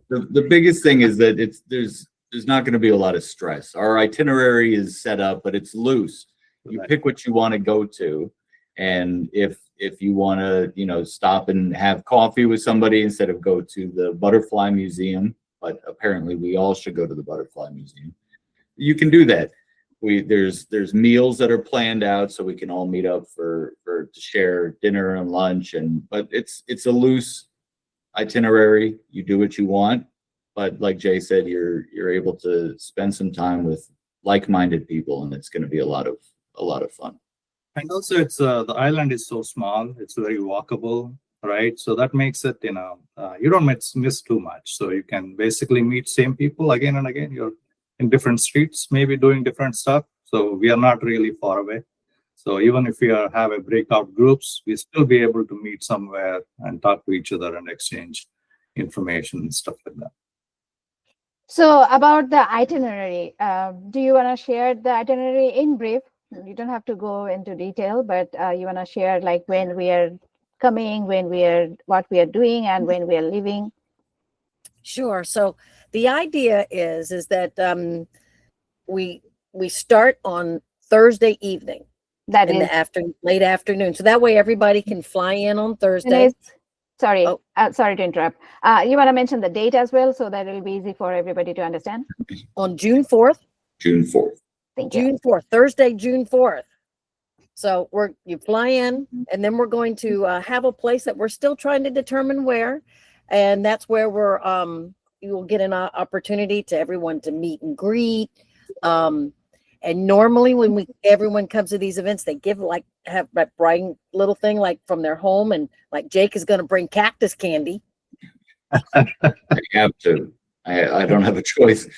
The biggest thing is that there's not going to be a lot of stress. Our itinerary is set up, but it's loose. You pick what you want to go to, and if you want to, stop and have coffee with somebody instead of go to the Butterfly Museum, but apparently we all should go to the Butterfly Museum. You can do that. there's meals that are planned out so we can all meet up to share dinner and lunch, but it's a loose itinerary. You do what you want, but like Jay said, you're able to spend some time with like-minded people, and it's going to be a lot of fun. And also, it's the island is so small; it's very walkable, right? So that makes it, you don't miss too much. So you can basically meet same people again and again. You're in different streets, maybe doing different stuff. So we are not really far away. So even if we have a breakout groups, we still be able to meet somewhere and talk to each other and exchange information and stuff like that. So about the itinerary, do you want to share the itinerary in brief? You don't have to go into detail, but you want to share like when we are coming, what we are doing, and when we are leaving? Sure. So the idea is that we start on Thursday evening. That in is the late afternoon. So that way everybody can fly in on Thursday. Sorry, Oh. Sorry to interrupt. You want to mention the date as well, so that it'll be easy for everybody to understand? On June 4th. June 4th. Thank you. June 4th, Thursday, June 4th. So you fly in, and then we're going to have a place that we're still trying to determine where, and that's where you will get an opportunity to everyone to meet and greet. And normally when everyone comes to these events, they have that bright little thing like from their home, and like Jake is going to bring cactus candy. I have to. I don't have a choice.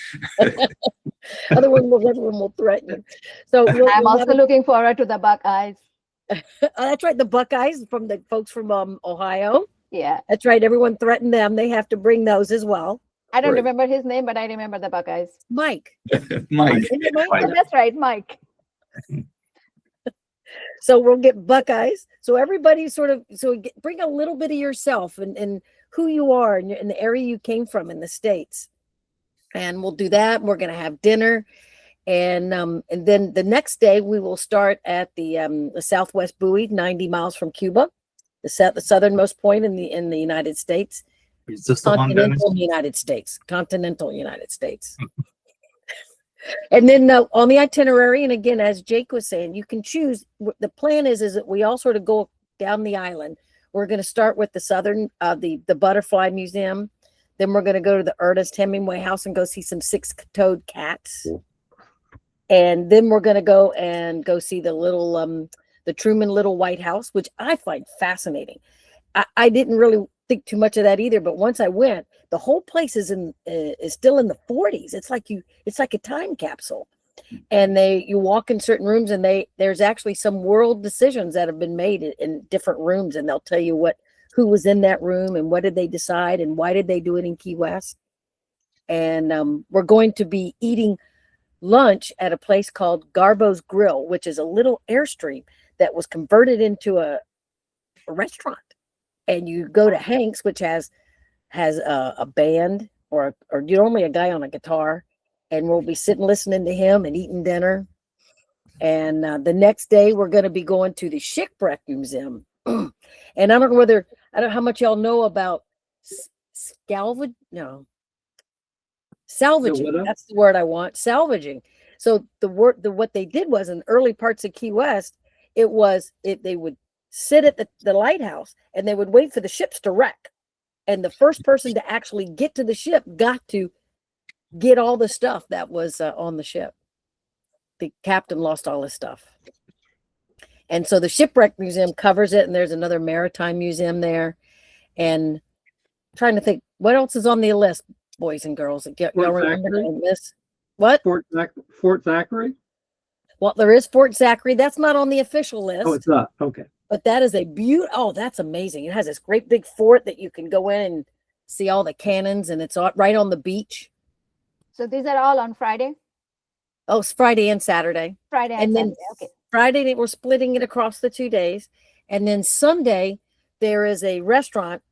Otherwise, everyone will threaten you. So I'm also looking forward to the Buckeyes. That's right, the Buckeyes from the folks from Ohio. Yeah, that's right. Everyone threatened them. They have to bring those as well. I don't Right. remember his name, but I remember the Buckeyes. Mike. Mike. Isn't it Mike? Oh, that's right, Mike. So we'll get Buckeyes. So everybody bring a little bit of yourself and who you are and in the area you came from in the States. And we'll do that. We're going to have dinner. And then the next day we will start at the Southwest Buoy, 90 miles from Cuba, the southernmost point in the United States. Is this the one, Continental United States. Continental United States. And then on the itinerary, and again, as Jake was saying, you can choose. The plan is that we all sort of go down the island. We're going to start with the southern, the Butterfly Museum. Then we're going to go to the Ernest Hemingway House and go see some six-toed cats. And then we're going to go see the little, the Truman Little White House, which I find fascinating. I didn't really think too much of that either, but once I went, the whole place is still in the 40s. It's like a time capsule, and you walk in certain rooms, and there's actually some world decisions that have been made in different rooms, and they'll tell you who was in that room and what did they decide and why did they do it in Key West. And we're going to be eating lunch at a place called Garbo's Grill, which is a little Airstream that was converted into a restaurant. And you go to Hank's, which has a band or normally a guy on a guitar, and we'll be sitting listening to him and eating dinner. And the next day we're going to be going to the Shipwreck Museum. And I don't know how much y'all know about salvaging. That's the word I want. Salvaging. So what they did was in early parts of Key West, they would sit at the lighthouse and they would wait for the ships to wreck. And the first person to actually get to the ship got to get all the stuff that was on the ship. The captain lost all his stuff. And so the Shipwreck Museum covers it. And there's another maritime museum there. And I'm trying to think, what else is on the list, boys and girls? Y'all remember the list? What? Fort Zachary? Well, there is Fort Zachary. That's not on the official list. Oh, it's not. Okay. But that is that's amazing. It has this great big fort that you can go in and see all the cannons, and it's right on the beach. So these are all on Friday? Oh, it's Friday and Saturday. Friday and then Saturday. Okay. Friday, we're splitting it across the 2 days. And then Sunday, there is a restaurant,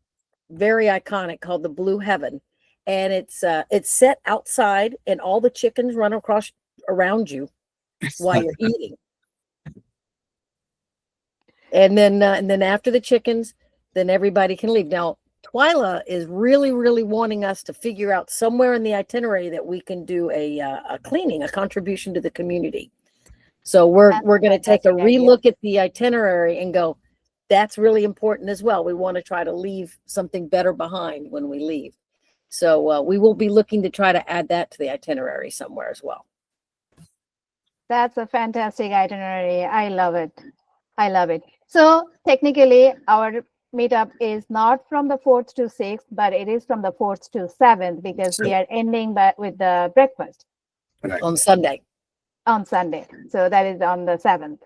very iconic, called the Blue Heaven. And it's set outside, and all the chickens run around you while you're eating. And then after the chickens, then everybody can leave. Now, Twyla is really, really wanting us to figure out somewhere in the itinerary that we can do a cleaning, a contribution to the community. So we're That's going to take a fantastic idea. relook at the itinerary and go, that's really important as well. We want to try to leave something better behind when we leave. So we will be looking to try to add that to the itinerary somewhere as well. That's a fantastic itinerary. I love it. I love it. So technically, our meetup is not from the 4th to 6th, but it is from the 4th to 7th because we are ending with the breakfast Right. On Sunday. on Sunday. So that is on the 7th.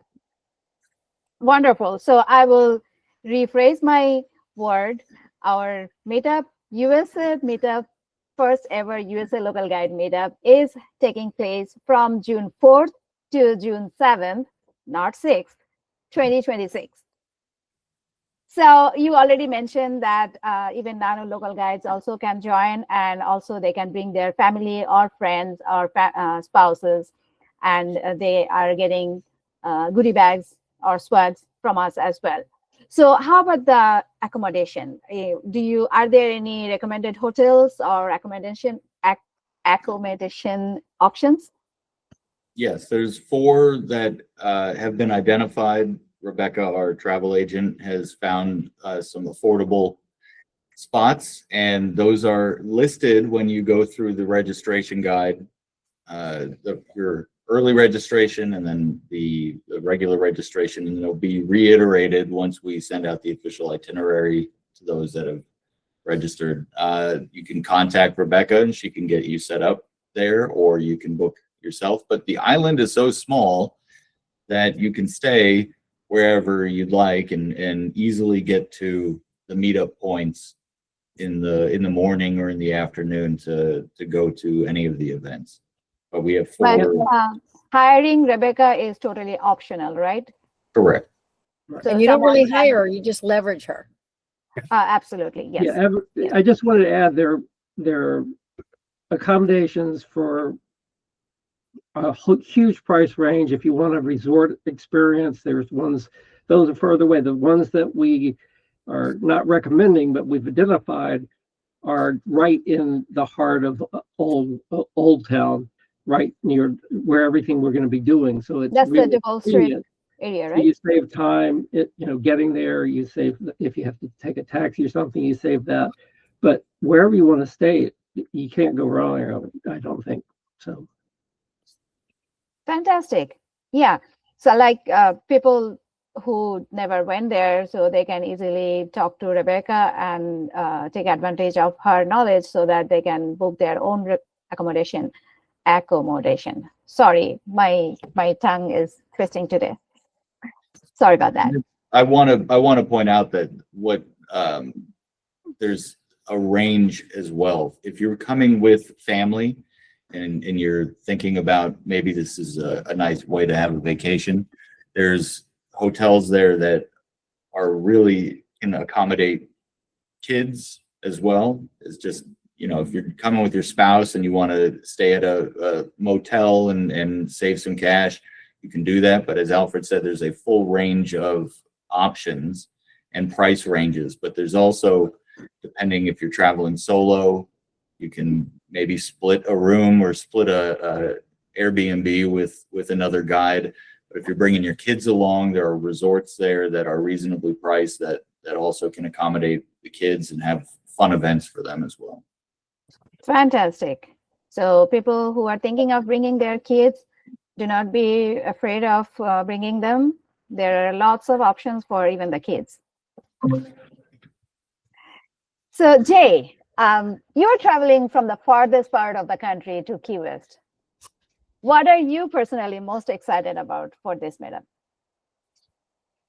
Wonderful. So I will rephrase my word. Our meetup, USA meetup, first ever USA Local Guide meetup is taking place from June 4th to June 7th, not 6th, 2026. So you already mentioned that even non-local guides also can join, and also they can bring their family or friends or spouses, and they are getting goodie bags or swags from us as well. So how about the accommodation? Are there any recommended hotels or accommodation options? Yes, there's 4 that have been identified. Rebecca, our travel agent, has found some affordable spots, and those are listed when you go through the registration guide, your early registration and then the regular registration, and they'll be reiterated once we send out the official itinerary to those that have registered. You can contact Rebecca and she can get you set up there, or you can book yourself. But the island is so small that you can stay wherever you'd like and easily get to the meetup points in the morning or in the afternoon to go to any of the events. But we have 4. But hiring Rebecca is totally optional, right? Correct. So And you don't someone really can- hire her, you just leverage her. Absolutely, yes. Yeah, I just wanted to add their accommodations for a huge price range. If you want a resort experience, there's ones, those are further away. The ones that we are not recommending, but we've identified, are right in the heart of Old Town, right near where everything we're going to be doing. So it's That's the really Default Street convenient. area, So right? you save time, getting there. You save, if you have to take a taxi or something, you save that. But wherever you want to stay, you can't go wrong, I don't think. So Fantastic. Yeah. So like people who never went there, so they can easily talk to Rebecca and take advantage of her knowledge so that they can book their own accommodation. Sorry, my tongue is twisting today. Sorry about that. I want to point out that there's a range as well. If you're coming with family and you're thinking about maybe this is a nice way to have a vacation, there's hotels there that are really can accommodate kids as well. It's just, if you're coming with your spouse and you want to stay at a motel and save some cash, you can do that. But as Alfred said, there's a full range of options and price ranges. But there's also, depending if you're traveling solo, you can maybe split a room or split a Airbnb with another guide. But if you're bringing your kids along, there are resorts there that are reasonably priced that also can accommodate the kids and have fun events for them as well. Fantastic. So people who are thinking of bringing their kids, do not be afraid of bringing them. There are lots of options for even the kids. So Jay, you're traveling from the farthest part of the country to Key West. What are you personally most excited about for this meetup?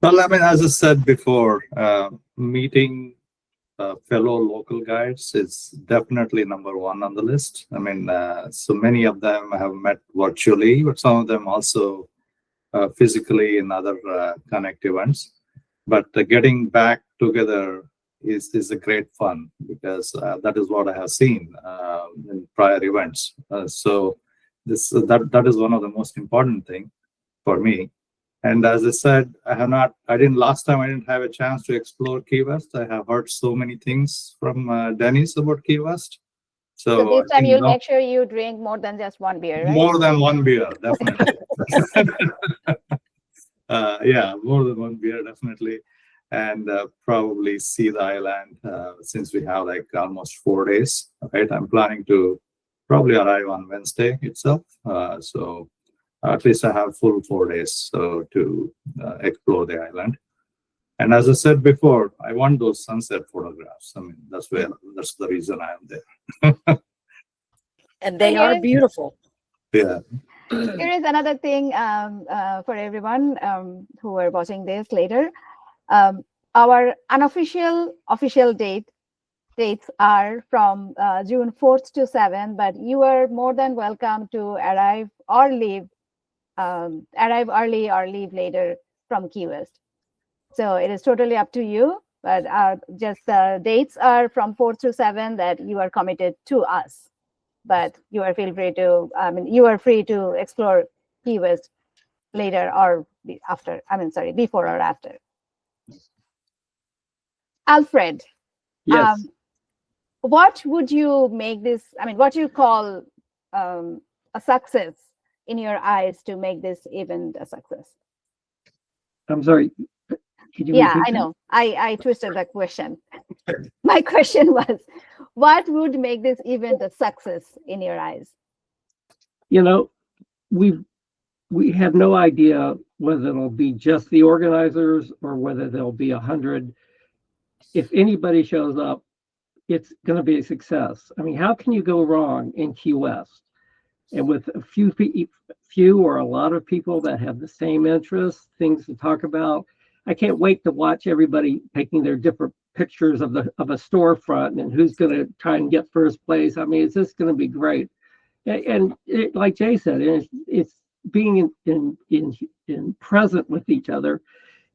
Well, I mean, as I said before, meeting fellow local guides is definitely number 1 on the list. I mean, so many of them I have met virtually, but some of them also physically in other Connect events. But getting back together is a great fun because that is what I have seen in prior events. So that is one of the most important thing for me. And as I said, last time I didn't have a chance to explore Key West. I have heard so many things from Denice about Key West. So So this time you'll make sure you drink more than just one beer, right? more than one beer, definitely. Yeah, more than one beer, definitely. And probably see the island since we have like almost 4 days, right? I'm planning to probably arrive on Wednesday itself. So at least I have full 4 days so to explore the island. And as I said before, I want those sunset photographs. I mean, that's the reason I am there. And they are beautiful. Yeah. Here is another thing for everyone who are watching this later. Our official dates are from June 4th to 7th, but you are more than welcome to arrive early or leave later from Key West. So it is totally up to you, but just the dates are from 4th to 7th that you are committed to us. But you are you are free to explore Key West later or after. Before or after. Alfred, Yes. what would you make this? What you call a success in your eyes to make this event a success? I'm sorry. Could you Yeah, repeat I that? know. I twisted the question. My question was, what would make this event a success in your eyes? You know, we have no idea whether it'll be just the organizers or whether there'll be 100. If anybody shows up, it's going to be a success. I mean, how can you go wrong in Key West? And with a few or a lot of people that have the same interests, things to talk about, I can't wait to watch everybody taking their different pictures of a storefront and who's going to try and get first place. I mean, it's just going to be great. And like Jay said, it's being in present with each other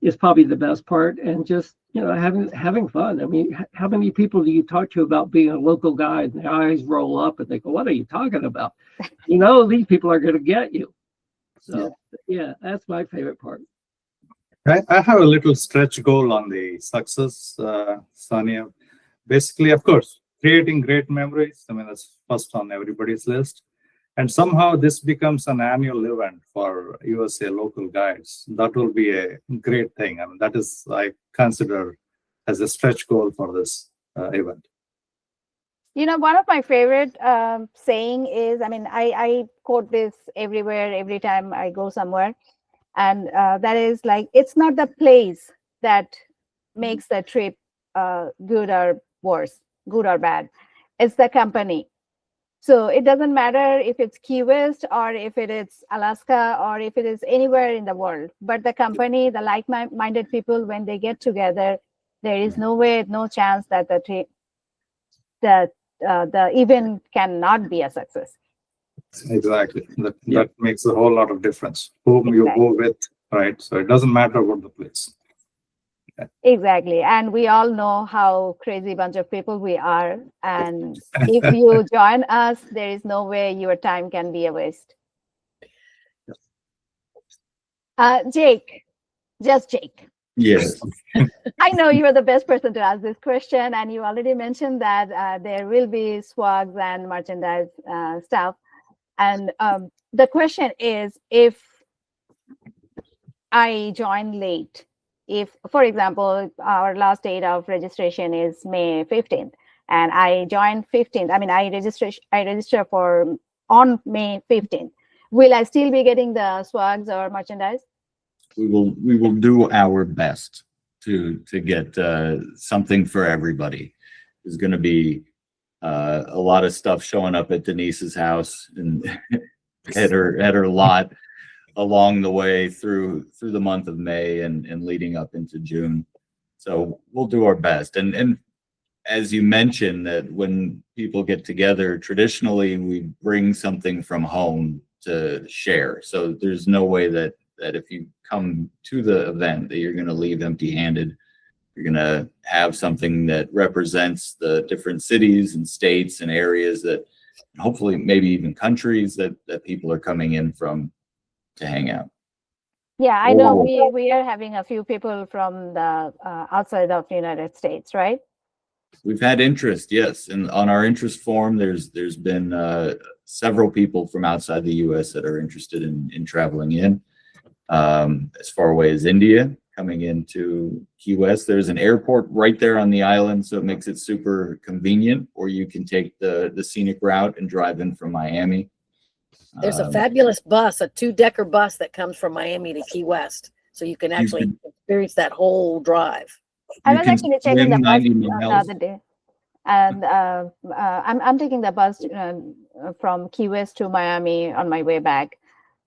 is probably the best part, and just having fun. I mean, how many people do you talk to about being a local guide and their eyes roll up and they go, "What are you talking about?" These people are going to get you. So yeah, that's my favorite part. I have a little stretch goal on the success, Sonia. Basically, of course, creating great memories. I mean, that's first on everybody's list. And somehow this becomes an annual event for USA local guides. That will be a great thing. I mean, that is, I consider as a stretch goal for this event. One of my favorite saying is, I quote this everywhere, every time I go somewhere. And that is like, it's not the place that makes the trip good or worse, good or bad. It's the company. So it doesn't matter if it's Key West or if it is Alaska or if it is anywhere in the world. But the company, the like-minded people, when they get together, there is no chance that the event cannot be a success. Exactly. That makes a whole lot of difference. Whom you go with, right? So it doesn't matter about the place. Exactly. And we all know how crazy bunch of people we are. And if you join us, there is no way your time can be a waste. Jake, just Jake. Yes. I know you are the best person to ask this question, and you already mentioned that there will be swags and merchandise stuff. And the question is, if I join late, if, for example, our last date of registration is May 15th, and I join 15th, I register for on May 15th, will I still be getting the swags or merchandise? We will do our best to get something for everybody. There's going to be a lot of stuff showing up at Denice's house and at her lot along the way through the month of May and leading up into June. So we'll do our best. And as you mentioned, that when people get together, traditionally we bring something from home to share. So there's no way that if you come to the event that you're going to leave empty-handed. You're going to have something that represents the different cities and states and areas that hopefully maybe even countries that people are coming in from to hang out. Yeah, I know we are having a few people from the outside of the United States, right? We've had interest, yes, and on our interest form, there's been several people from outside the U.S. that are interested in traveling in, as far away as India, coming into Key West. There's an airport right there on the island, so it makes it super convenient. Or you can take the scenic route and drive in from Miami. There's a fabulous bus, a 2-decker bus that comes from Miami to Key West, so you can actually experience that whole drive. I was actually taking the bus 90 the miles. other day, and I'm taking the bus from Key West to Miami on my way back.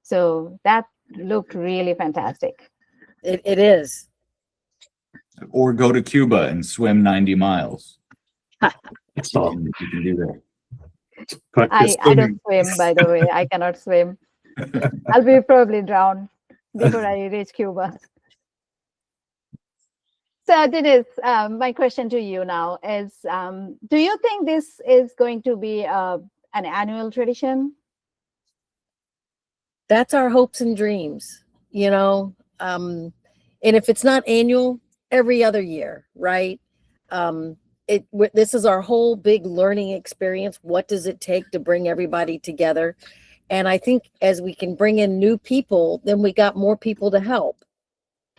So that looked really fantastic. It is. Or go to Cuba and swim 90 miles. So You can do that. practice I don't swimming. swim, by the way. I cannot swim. I'll be probably drowned before I reach Cuba. So Denice, my question to you now is, do you think this is going to be an annual tradition? That's our hopes and dreams, you know. And if it's not annual, every other year, right? This is our whole big learning experience. What does it take to bring everybody together? And I think as we can bring in new people, then we got more people to help,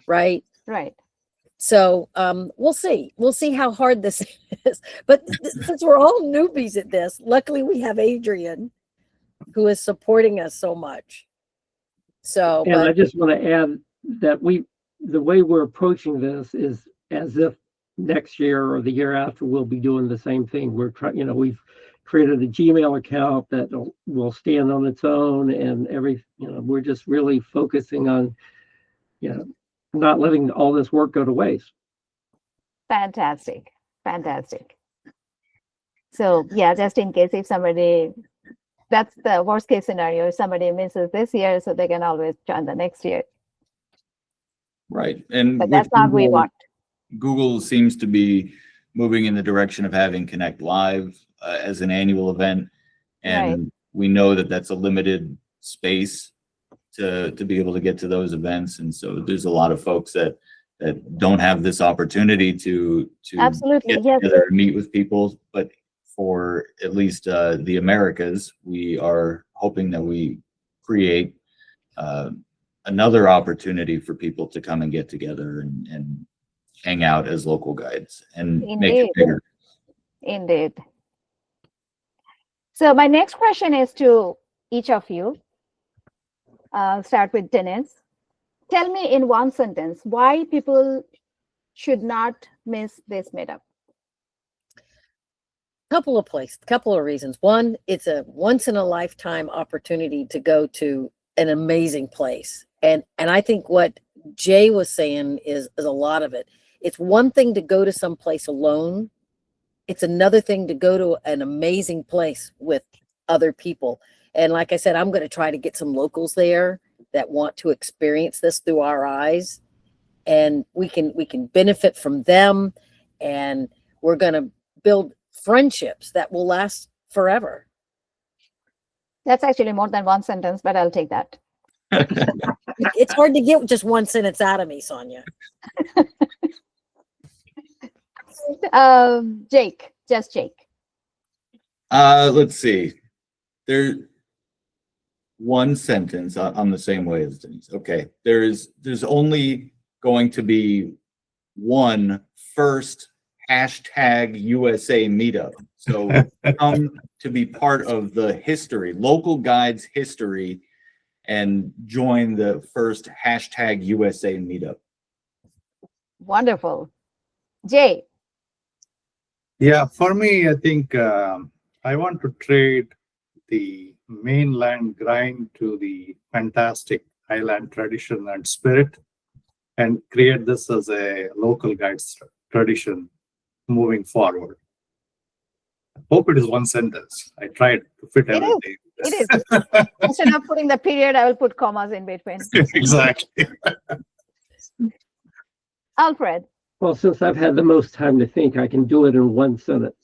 right? Right. So we'll see. We'll see how hard this is. But since we're all newbies at this, luckily we have Adrian, who is supporting us so much. So, And I just want to add that the way we're approaching this is as if next year or the year after we'll be doing the same thing. We're trying, we've created a Gmail account that will stand on its own, and we're just really focusing on, not letting all this work go to waste. Fantastic. Fantastic. So yeah, just in case if somebody, that's the worst case scenario, if somebody misses this year, so they can always join the next year. Right. And But that's not what we want. Google seems to be moving in the direction of having Connect Live as an annual event. And we know that that's a limited space to be able to get to those events. And so there's a lot of folks that don't have this opportunity to Absolutely, get yes. together and meet with people. But for at least the Americas, we are hoping that we create another opportunity for people to come and get together and hang out as local guides and make it bigger. Indeed. So my next question is to each of you. I'll start with Denice. Tell me in one sentence why people should not miss this meetup. couple of reasons. One, it's a once in a lifetime opportunity to go to an amazing place. And I think what Jay was saying is a lot of it. It's one thing to go to some place alone. It's another thing to go to an amazing place with other people. And like I said, I'm going to try to get some locals there that want to experience this through our eyes, and we can benefit from them, and we're going to build friendships that will last forever. That's actually more than one sentence, but I'll take that. It's hard to get just one sentence out of me, Sonia. Jake, just Jake. Let's see. There's one sentence. I'm the same way as Denice. Okay. There's only going to be one first #USA meetup. So come to be part of the history, local guides history, and join the first #USA meetup. Wonderful. Jay. Yeah, for me, I think I want to trade the mainland grind to the fantastic island tradition and spirit, and create this as a local guides tradition moving forward. I hope it is one sentence. I tried to fit everything. It is. Instead of putting the period, I will put commas in between. Exactly. Alfred. Well, since I've had the most time to think, I can do it in one sentence.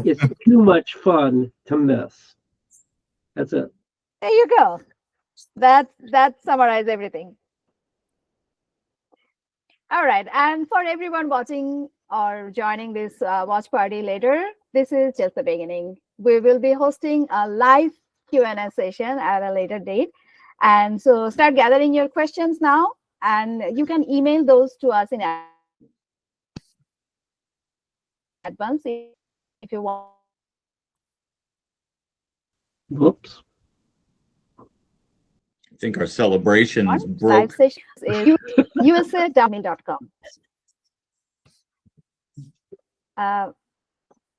It's too much fun to miss. That's it. There you go. That summarizes everything. All right. And for everyone watching or joining this watch party later, this is just the beginning. We will be hosting a live Q&A session at a later date. And so start gathering your questions now, and you can email those to us in advance if you want. Whoops. I think our celebrations Live broke. sessions is usa.mail.com.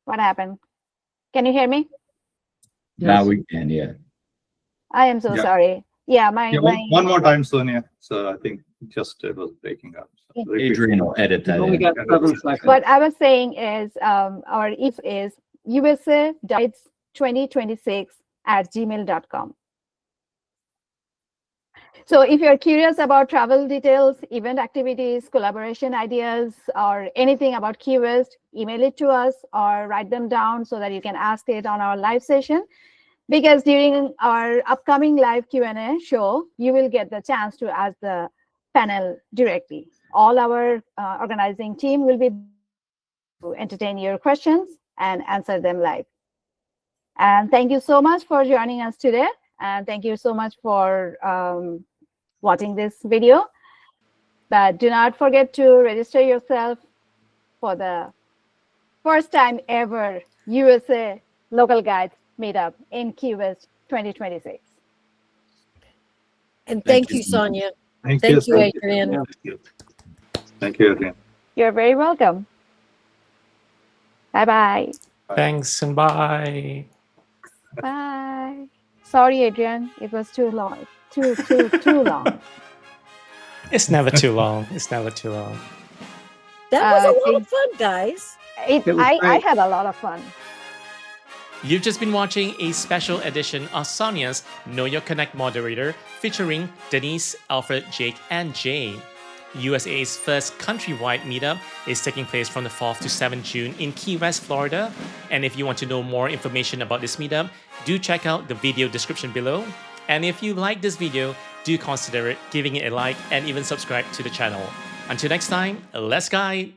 What happened? Can you hear me? Now Yes. we can, yeah. I am so Yeah. sorry. Yeah, my One more time, Sonia. So I think just it was breaking up. So repeat. Adrian will edit that We've only in. got 7 seconds. What I was saying is our if is usa.2026@gmail.com. So if you're curious about travel details, event activities, collaboration ideas, or anything about Key West, email it to us or write them down so that you can ask it on our live session. Because during our upcoming live Q&A show, you will get the chance to ask the panel directly. All our organizing team will be to entertain your questions and answer them live. And thank you so much for joining us today. And thank you so much for watching this video. But do not forget to register yourself for the first time ever USA Local Guides meetup in Key West 2026. And Thank thank you you, so much. Sonia. Thank Thank you, Thank Adrian. Yeah. Thank you. Thank you, Adrian. You're very welcome. Bye-bye. Thanks and bye. Bye. Sorry, Adrian. It was too long. Too long. It's never too long. It's never too long. That was a lot Okay. of fun, guys. It was I great. had a lot of fun. You've just been watching a special edition of Sonia's Know Your Connect Moderator featuring Denice, Alfred, Jake, and Jay. USA's first countrywide meetup is taking place from the 4th to 7th June in Key West, Florida. And if you want to know more information about this meetup, do check out the video description below. And if you like this video, do consider giving it a like and even subscribe to the channel. Until next time, let's guide!